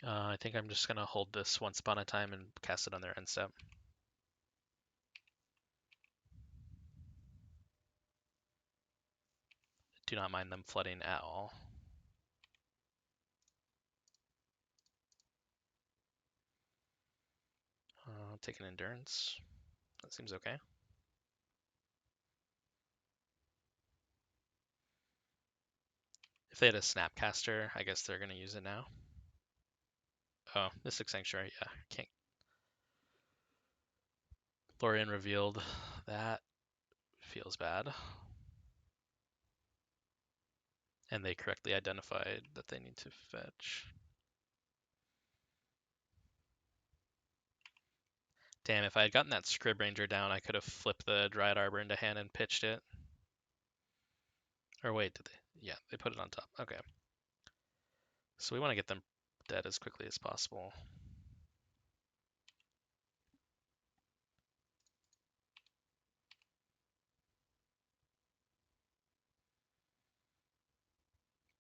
I think I'm just going to hold this Once Upon a Time and cast it on their end step. Do not mind them flooding at all. Take an Endurance. That seems okay. If they had a Snapcaster, I guess they're going to use it now. Oh, Mystic Sanctuary, yeah. Can't. Lorien revealed. That feels bad. And they correctly identified that they need to fetch. Damn, if I had gotten that Scrib Ranger down, I could have flipped the Dryad Arbor into hand and pitched it. Or wait, did they? Yeah, they put it on top. Okay. So we want to get them dead as quickly as possible.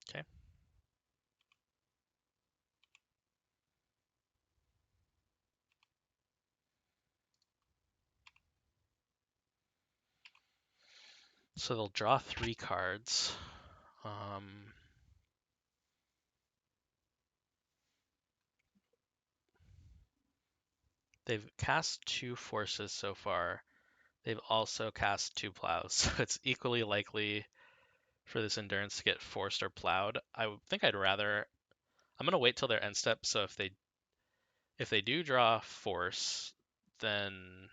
Okay. So they'll draw 3 cards. They've cast 2 forces so far. They've also cast 2 plows, so it's equally likely for this endurance to get forced or plowed. I think I'd rather. I'm gonna wait till their end step. So if they do draw force, then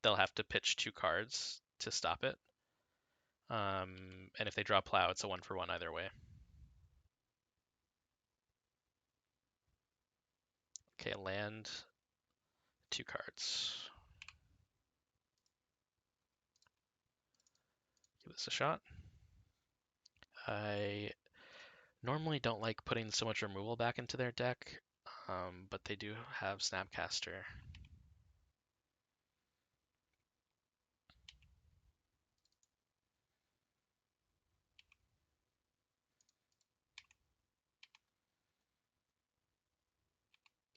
they'll have to pitch 2 cards to stop it. And if they draw plow, it's a 1-for-1 either way. Okay, land 2 cards. Give this a shot. I normally don't like putting so much removal back into their deck, but they do have Snapcaster.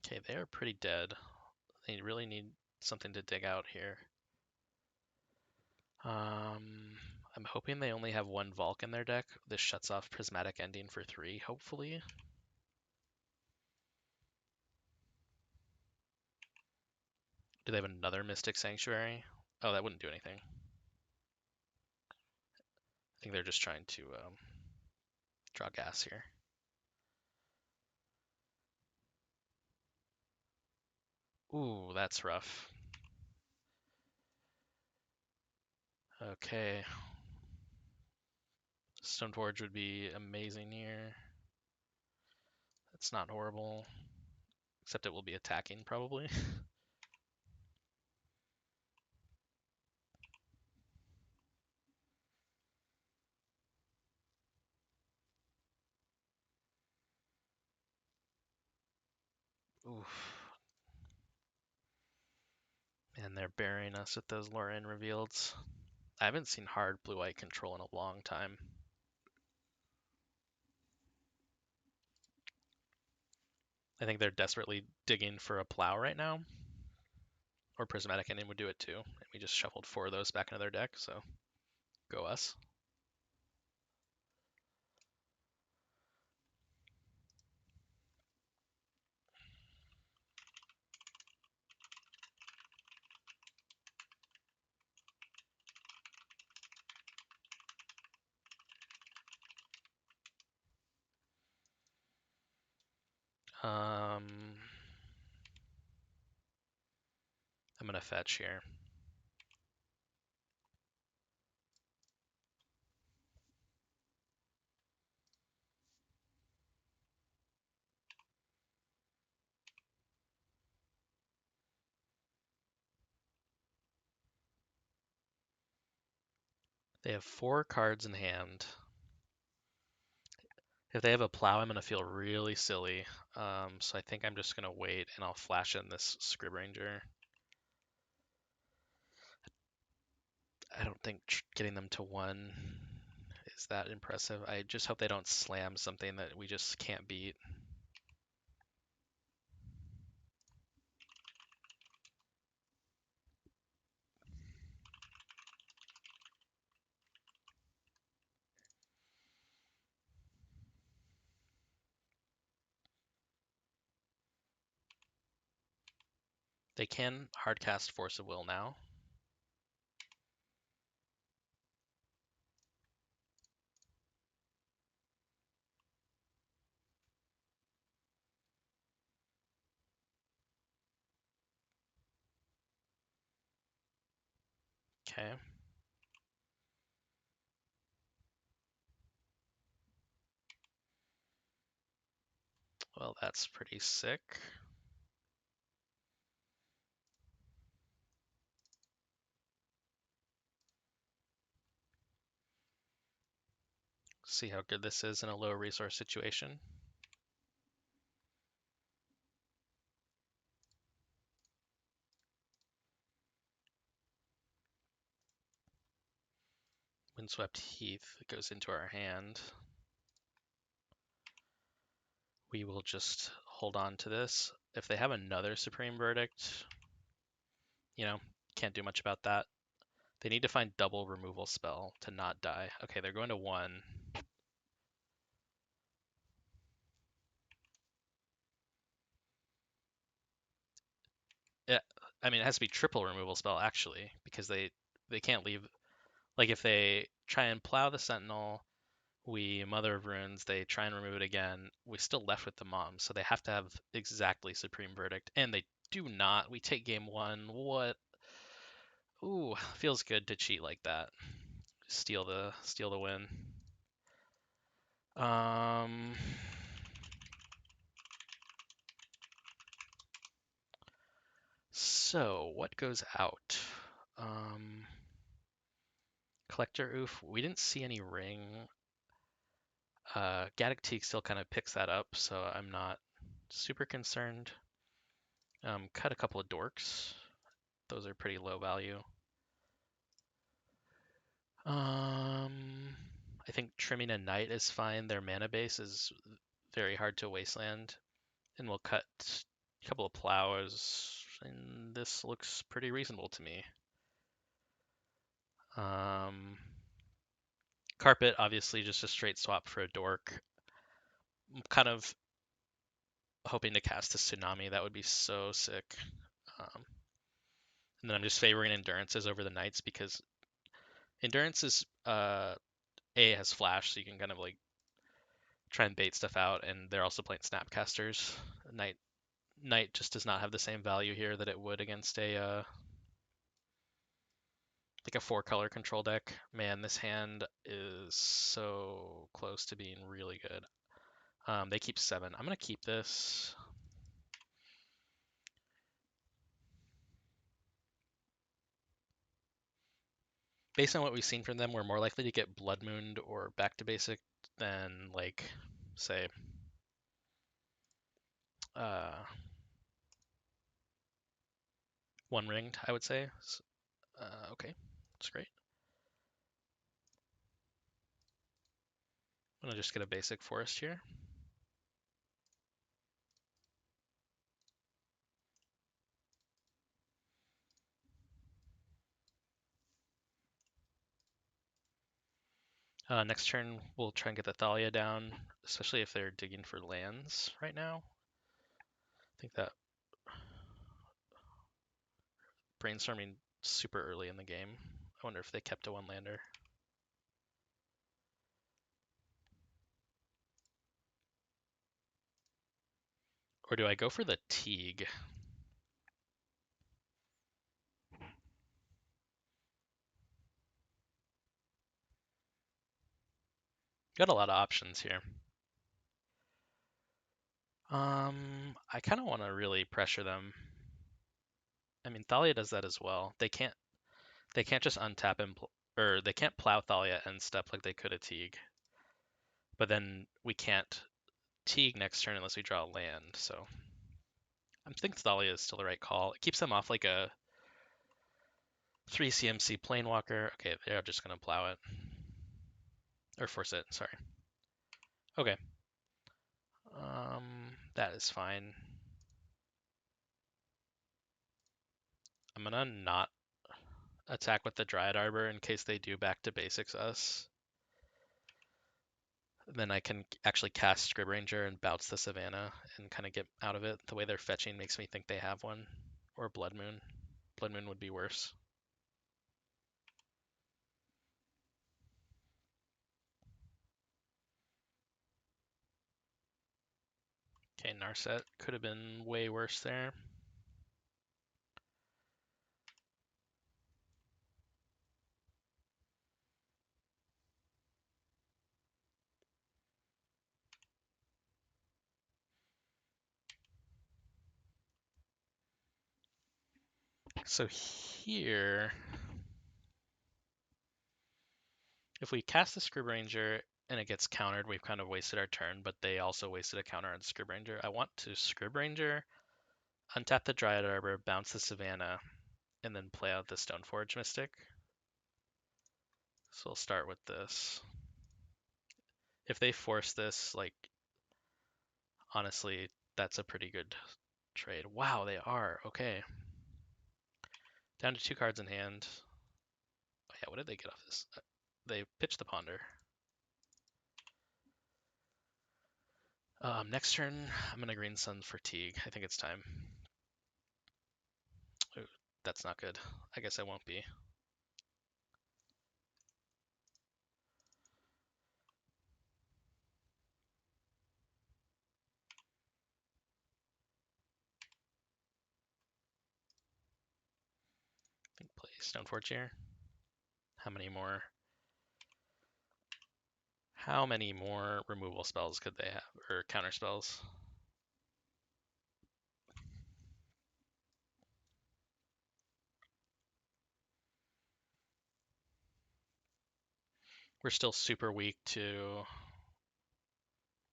Okay, they are pretty dead. They really need something to dig out here. I'm hoping they only have 1 Volk in their deck. This shuts off Prismatic Ending for 3, hopefully. Do they have another Mystic Sanctuary? Oh, that wouldn't do anything. I think they're just trying to draw gas here. Ooh, that's rough. Okay. Stoneforge would be amazing here. That's not horrible. Except it will be attacking, probably. Oof. And they're burying us with those Lorraine reveals. I haven't seen hard blue-white control in a long time. I think they're desperately digging for a plow right now. Or Prismatic Ending would do it too. And we just shuffled 4 of those back into their deck, so go us. I'm gonna fetch here. They have 4 cards in hand. If they have a plow, I'm gonna feel really silly. So I think I'm just gonna wait and I'll flash in this Scrib Ranger. I don't think getting them to 1 is that impressive. I just hope they don't slam something that we just can't beat. They can hardcast Force of Will now. Okay. Well, that's pretty sick. See how good this is in a low resource situation. Windswept Heath goes into our hand. We will just hold on to this. If they have another Supreme Verdict, you know, can't do much about that. They need to find double removal spell to not die. Okay, they're going to 1. Yeah, I mean, it has to be triple removal spell actually, because they can't leave. Like if they try and plow the Sentinel, we Mother of Runes, they try and remove it again, we still left with the Mom, so they have to have exactly Supreme Verdict, and they do not. We take game 1. What? Ooh, feels good to cheat like that. Steal the win. Um, so what goes out? Um, Collector Oof. We didn't see any ring. Gaddock Teak still kind of picks that up, so I'm not super concerned. Cut a couple of dorks. Those are pretty low value. I think trimming a knight is fine. Their mana base is very hard to wasteland, and we'll cut a couple of plows, and this looks pretty reasonable to me. Carpet, obviously, just a straight swap for a dork. I'm kind of hoping to cast a Tsunami. That would be so sick. And then I'm just favoring Endurances over the Knights because Endurance is A has flash, so you can kind of like try and bait stuff out, and they're also playing Snapcasters. Knight just does not have the same value here that it would against a like a 4-color control deck. Man, this hand is so close to being really good. They keep 7. I'm gonna keep this. Based on what we've seen from them, we're more likely to get Blood Mooned or Back to Basic than like, say, One Ringed, I would say. Okay, that's great. I'm gonna just get a basic forest here. Next turn, we'll try and get the Thalia down, especially if they're digging for lands right now. I think that brainstorming super early in the game. I wonder if they kept a 1-lander. Or do I go for the Teague? Got a lot of options here. I kind of want to really pressure them. I mean, Thalia does that as well. They can't just untap and or they can't plow Thalia and step like they could a Teague. But then we can't Teague next turn unless we draw a land. So I think Thalia is still the right call. It keeps them off like a 3 CMC Planewalker. Okay, they're just gonna plow it or force it. Sorry. Okay. That is fine. I'm gonna not attack with the Dryad Arbor in case they do back to basics us. Then I can actually cast Scrib Ranger and bounce the Savannah and kind of get out of it. The way they're fetching makes me think they have one. Or Blood Moon. Blood Moon would be worse. Okay, Narset could have been way worse there. So here, if we cast the Scrib Ranger and it gets countered, we've kind of wasted our turn, but they also wasted a counter on Scrib Ranger. I want to Scrib Ranger, untap the Dryad Arbor, bounce the Savannah, and then play out the Stoneforge Mystic. So we'll start with this. If they force this, like, honestly, that's a pretty good trade. Wow, they are. Okay. Down to 2 cards in hand. yeah, what did they get off this? They pitched the Ponder. Next turn, I'm gonna Green Sun for Teague. I think it's time. Ooh, that's not good. I guess I won't be. I think play Stoneforge here. How many more removal spells could they have, or counter spells? We're still super weak to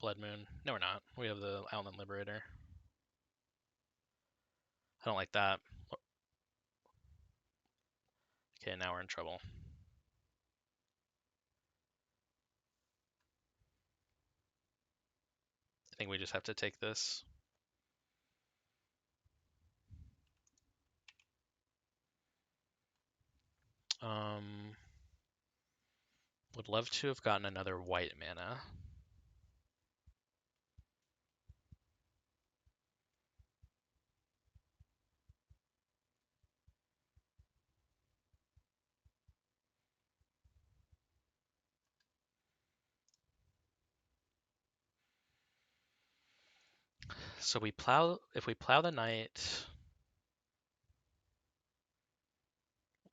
Blood Moon. No, we're not. We have the Outland Liberator. I don't like that. Okay, now we're in trouble. I think we just have to take this. Would love to have gotten another white mana. So if we plow the night,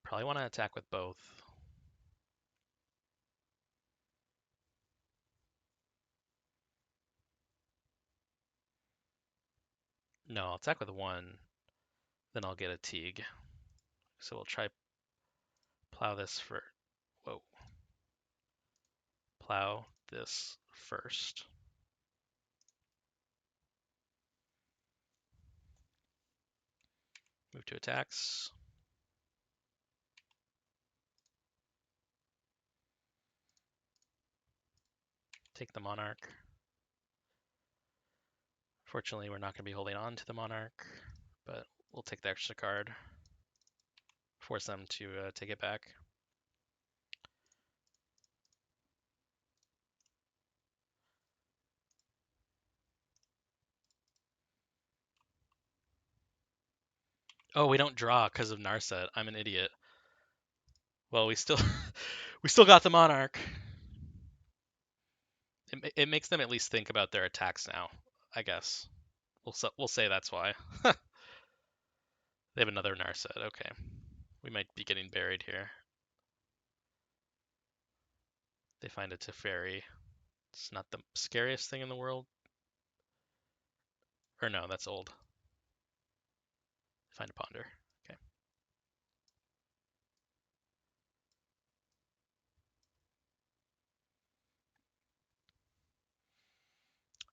probably want to attack with both. No, I'll attack with one, then I'll get a Teague. So we'll try plow this for, whoa. Plow this first. Move to attacks. Take the Monarch. Fortunately, we're not going to be holding on to the Monarch, but we'll take the extra card. Force them to take it back. Oh, we don't draw because of Narset. I'm an idiot. Well, we still we still got the Monarch. It makes them at least think about their attacks now, I guess. We'll say that's why. They have another Narset. Okay, we might be getting buried here. They find a Teferi. It's not the scariest thing in the world. Or no, that's old. Find a Ponder. Okay.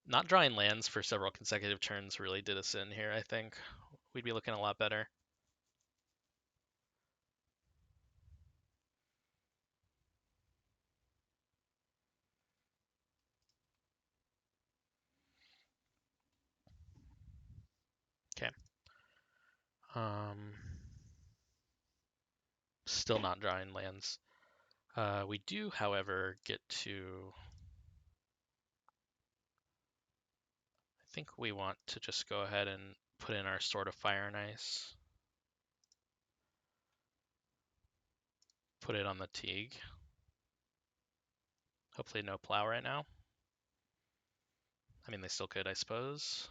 Not drawing lands for several consecutive turns really did us in here, I think. We'd be looking a lot better. Okay. Still not drawing lands. We do, however, get to... I think we want to just go ahead and put in our Sword of Fire and Ice. Put it on the Teague. Hopefully no plow right now. I mean, they still could, I suppose.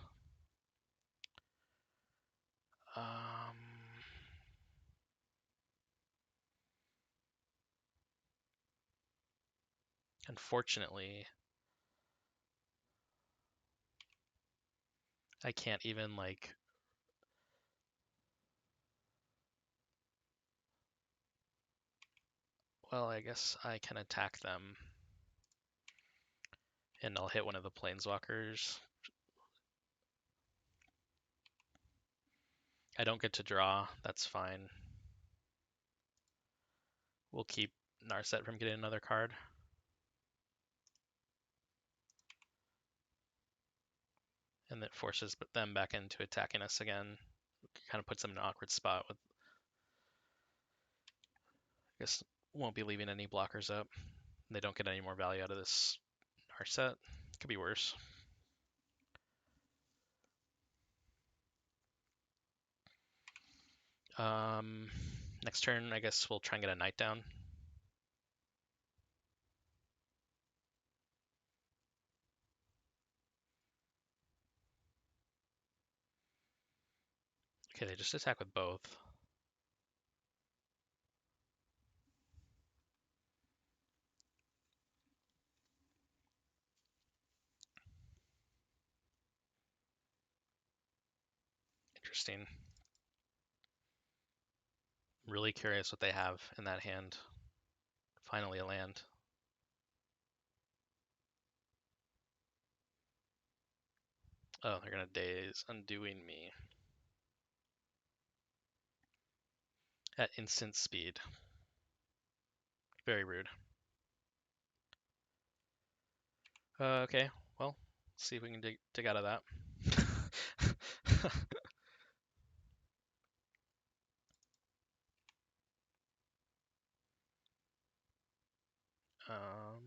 Unfortunately, I can't even, like... Well, I guess I can attack them. And I'll hit one of the Planeswalkers. I don't get to draw. That's fine. We'll keep Narset from getting another card. And that forces them back into attacking us again. Kind of puts them in an awkward spot with, I guess, won't be leaving any blockers up. They don't get any more value out of this Narset. Could be worse. Next turn, I guess we'll try and get a Knight down. Okay, they just attack with both. Interesting. Really curious what they have in that hand. Finally a land. Oh, they're gonna Daze Undoing Me at instant speed. Very rude. Okay, well, see if we can dig out of that. um,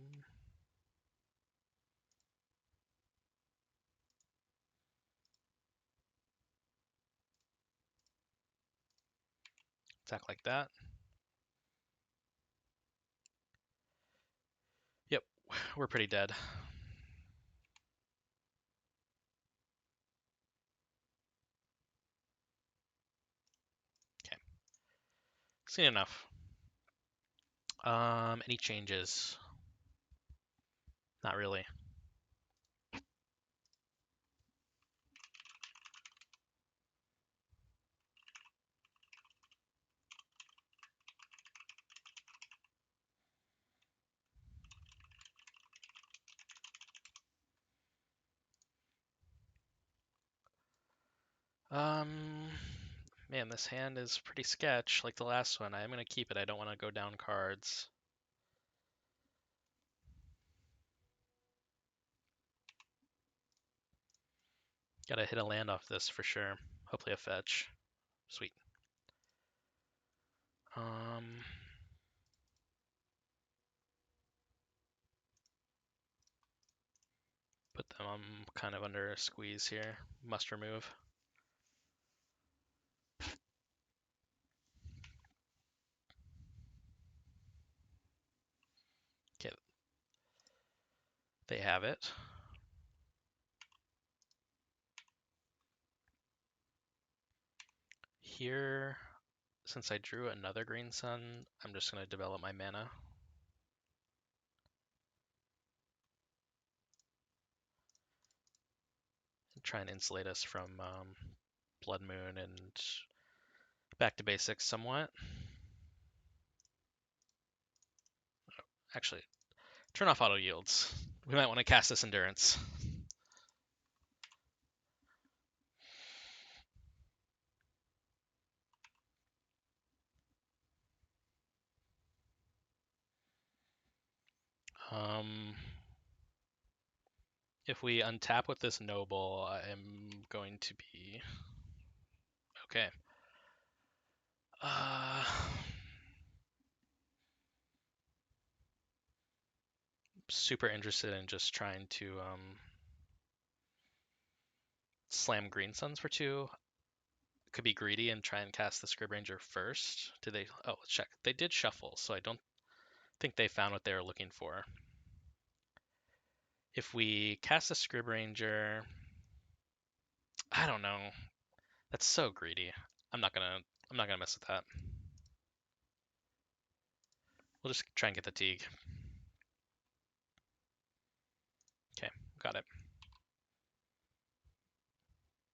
Attack like that. Yep, we're pretty dead. Okay, seen enough. Any changes? Not really. Man, this hand is pretty sketch, like the last one. I am gonna keep it. I don't want to go down cards. Gotta hit a land off this for sure. Hopefully a fetch. Sweet. Put them kind of under a squeeze here. Must remove. Okay. They have it. Here, since I drew another green sun, I'm just gonna develop my mana. Try and insulate us from Blood Moon and back to basics somewhat. Actually, turn off auto yields. We might want to cast this Endurance. If we untap with this Noble, I am going to be okay. Super interested in just trying to slam green suns for 2. Could be greedy and try and cast the Scrib Ranger first. Did they? Oh, let's check. They did shuffle, so I don't think they found what they were looking for. If we cast a Scrib Ranger, I don't know. That's so greedy. I'm not gonna mess with that. We'll just try and get the Teague. Okay, got it.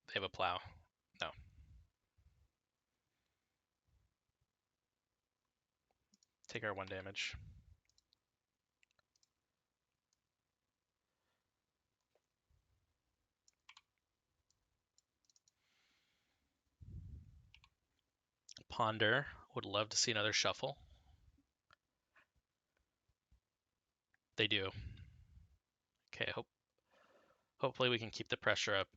They have a plow. No. Take our 1 damage. Ponder. Would love to see another shuffle. They do. Okay, hopefully we can keep the pressure up.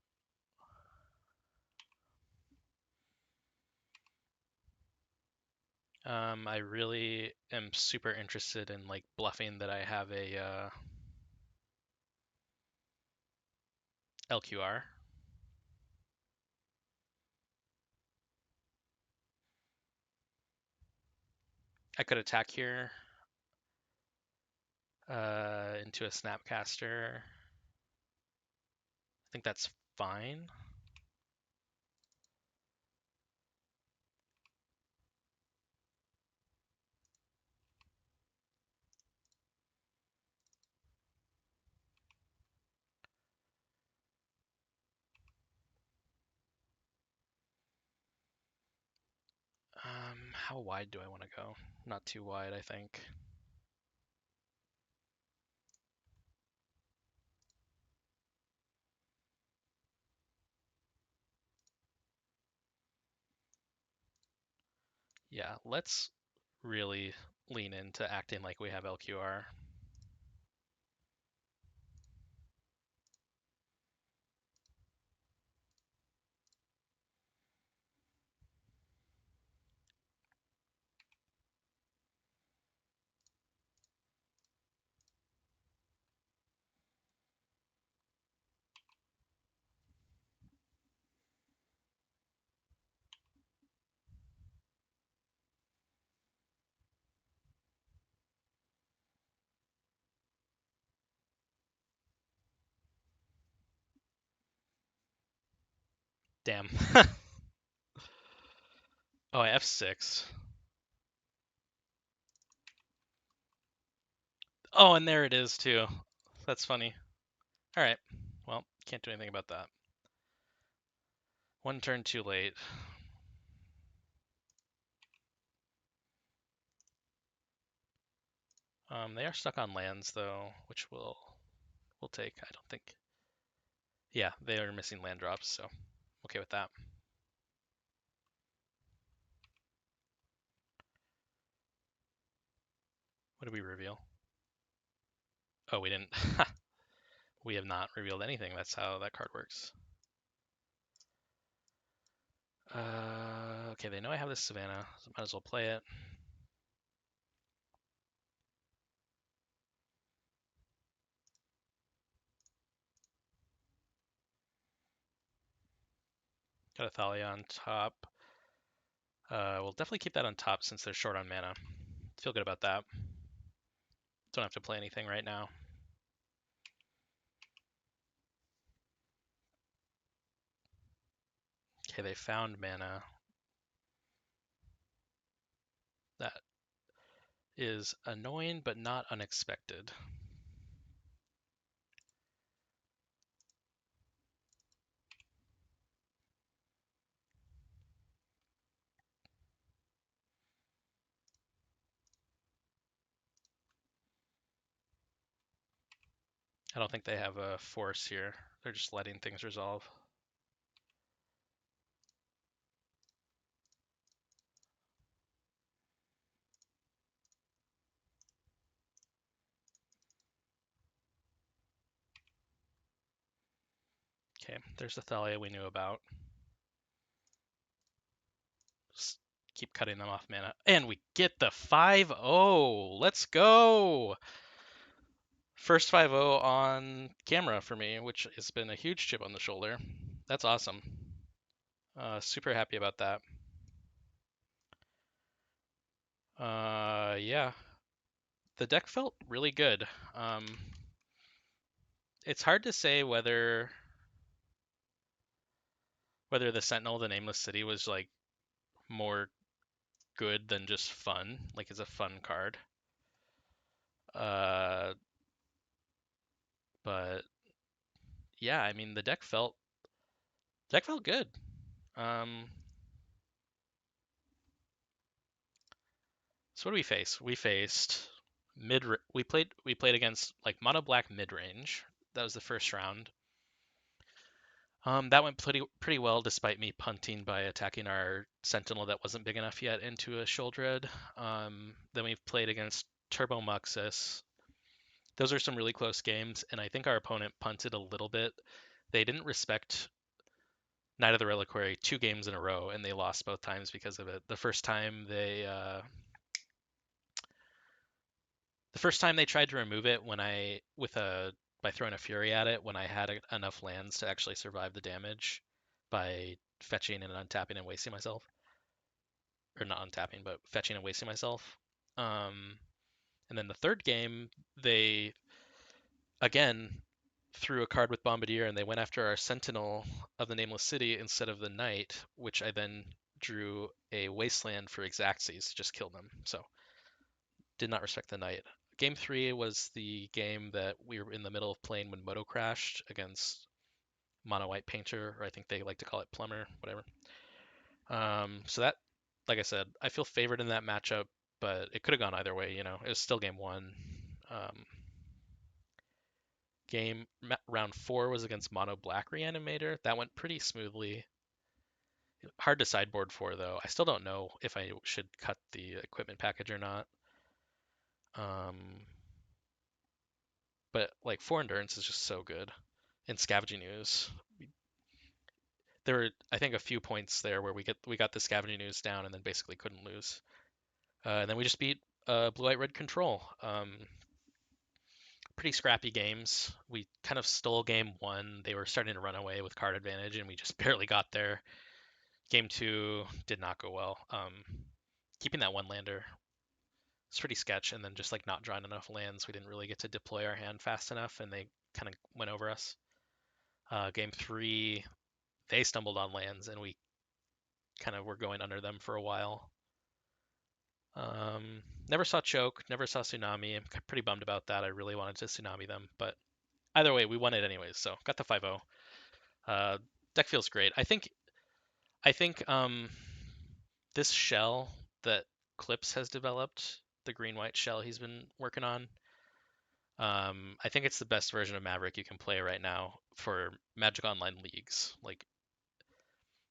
I really am super interested in like bluffing that I have a LQR. I could attack here into a Snapcaster. I think that's fine. How wide do I want to go? Not too wide, I think. Yeah, let's really lean into acting like we have LQR. Damn. Oh, I F6. Oh, and there it is too. That's funny. All right. Well, can't do anything about that. One turn too late. They are stuck on lands though, which we'll take. I don't think. Yeah, they are missing land drops, so okay with that. What did we reveal? Oh, we didn't. We have not revealed anything. That's how that card works. Okay, they know I have this Savannah, so might as well play it. Got a Thalia on top. We'll definitely keep that on top since they're short on mana. Feel good about that. Don't have to play anything right now. Okay, they found mana. That is annoying, but not unexpected. I don't think they have a force here. They're just letting things resolve. Okay, there's the Thalia we knew about. Just keep cutting them off mana. And we get the 5-0. Let's go. First 5-0 on camera for me, which has been a huge chip on the shoulder. That's awesome. Super happy about that. Yeah. The deck felt really good. It's hard to say whether the Sentinel, the Nameless City, was like more good than just fun. Like it's a fun card. But yeah, I mean the deck felt good. So what do we face? We faced mid. We played against like mono black mid range. That was the first round. That went pretty well despite me punting by attacking our Sentinel that wasn't big enough yet into a Sheoldred. Then we've played against Turbo Muxus. Those are some really close games, and I think our opponent punted a little bit. They didn't respect Knight of the Reliquary 2 games in a row, and they lost both times because of it. The first time they tried to remove it by throwing a Fury at it when I had enough lands to actually survive the damage by fetching and untapping and wasting myself, or not untapping, but fetching and wasting myself. And then the third game, they again threw a card with Bombardier and they went after our Sentinel of the Nameless City instead of the Knight, which I then drew a Wasteland for Xaxes to just kill them. So did not respect the Knight. Game 3 was the game that we were in the middle of playing when Moto crashed against Mono White Painter, or I think they like to call it Plumber, whatever. So that, like I said, I feel favored in that matchup, but it could have gone either way. It was still game 1. Um, round 4 was against Mono Black Reanimator. That went pretty smoothly. Hard to sideboard for though. I still don't know if I should cut the equipment package or not. But like 4 endurance is just so good. And Scavenging Ooze, there were I think a few points there where we got the Scavenging Ooze down and then basically couldn't lose. And then we just beat Blue-White-Red Control. Pretty scrappy games. We kind of stole game 1. They were starting to run away with card advantage, and we just barely got there. Game 2 did not go well. Keeping that one lander was pretty sketch, and then just like not drawing enough lands, we didn't really get to deploy our hand fast enough, and they kind of went over us. Game 3, they stumbled on lands, and we kind of were going under them for a while. Never saw Choke, never saw Tsunami. I'm pretty bummed about that. I really wanted to Tsunami them, but either way, we won it anyways, so got the 5-0. Deck feels great. I think this shell that Clips has developed, the green-white shell he's been working on, I think it's the best version of Maverick you can play right now for Magic Online leagues. Like,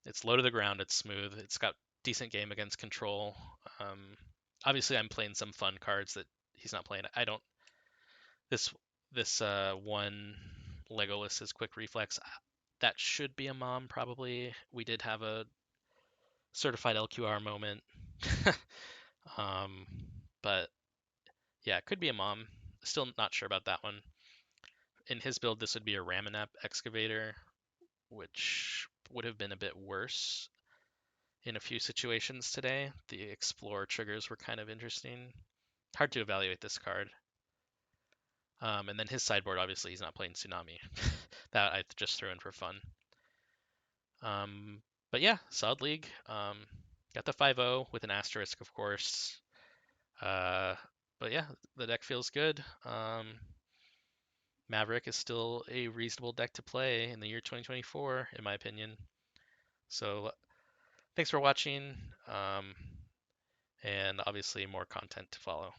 it's low to the ground, it's smooth, it's got decent game against control. Obviously, I'm playing some fun cards that he's not playing. I don't. This one Legolas is Quick Reflex. That should be a mom probably. We did have a certified LQR moment. um, but yeah, it could be a mom. Still not sure about that one. In his build, this would be a Ramanap Excavator, which would have been a bit worse in a few situations today. The Explore triggers were kind of interesting. Hard to evaluate this card. And then his sideboard, obviously, he's not playing Tsunami. That I just threw in for fun. But yeah, solid league. Got the 5-0 with an asterisk, of course. But yeah, the deck feels good. Maverick is still a reasonable deck to play in the year 2024, in my opinion. So thanks for watching, and obviously more content to follow.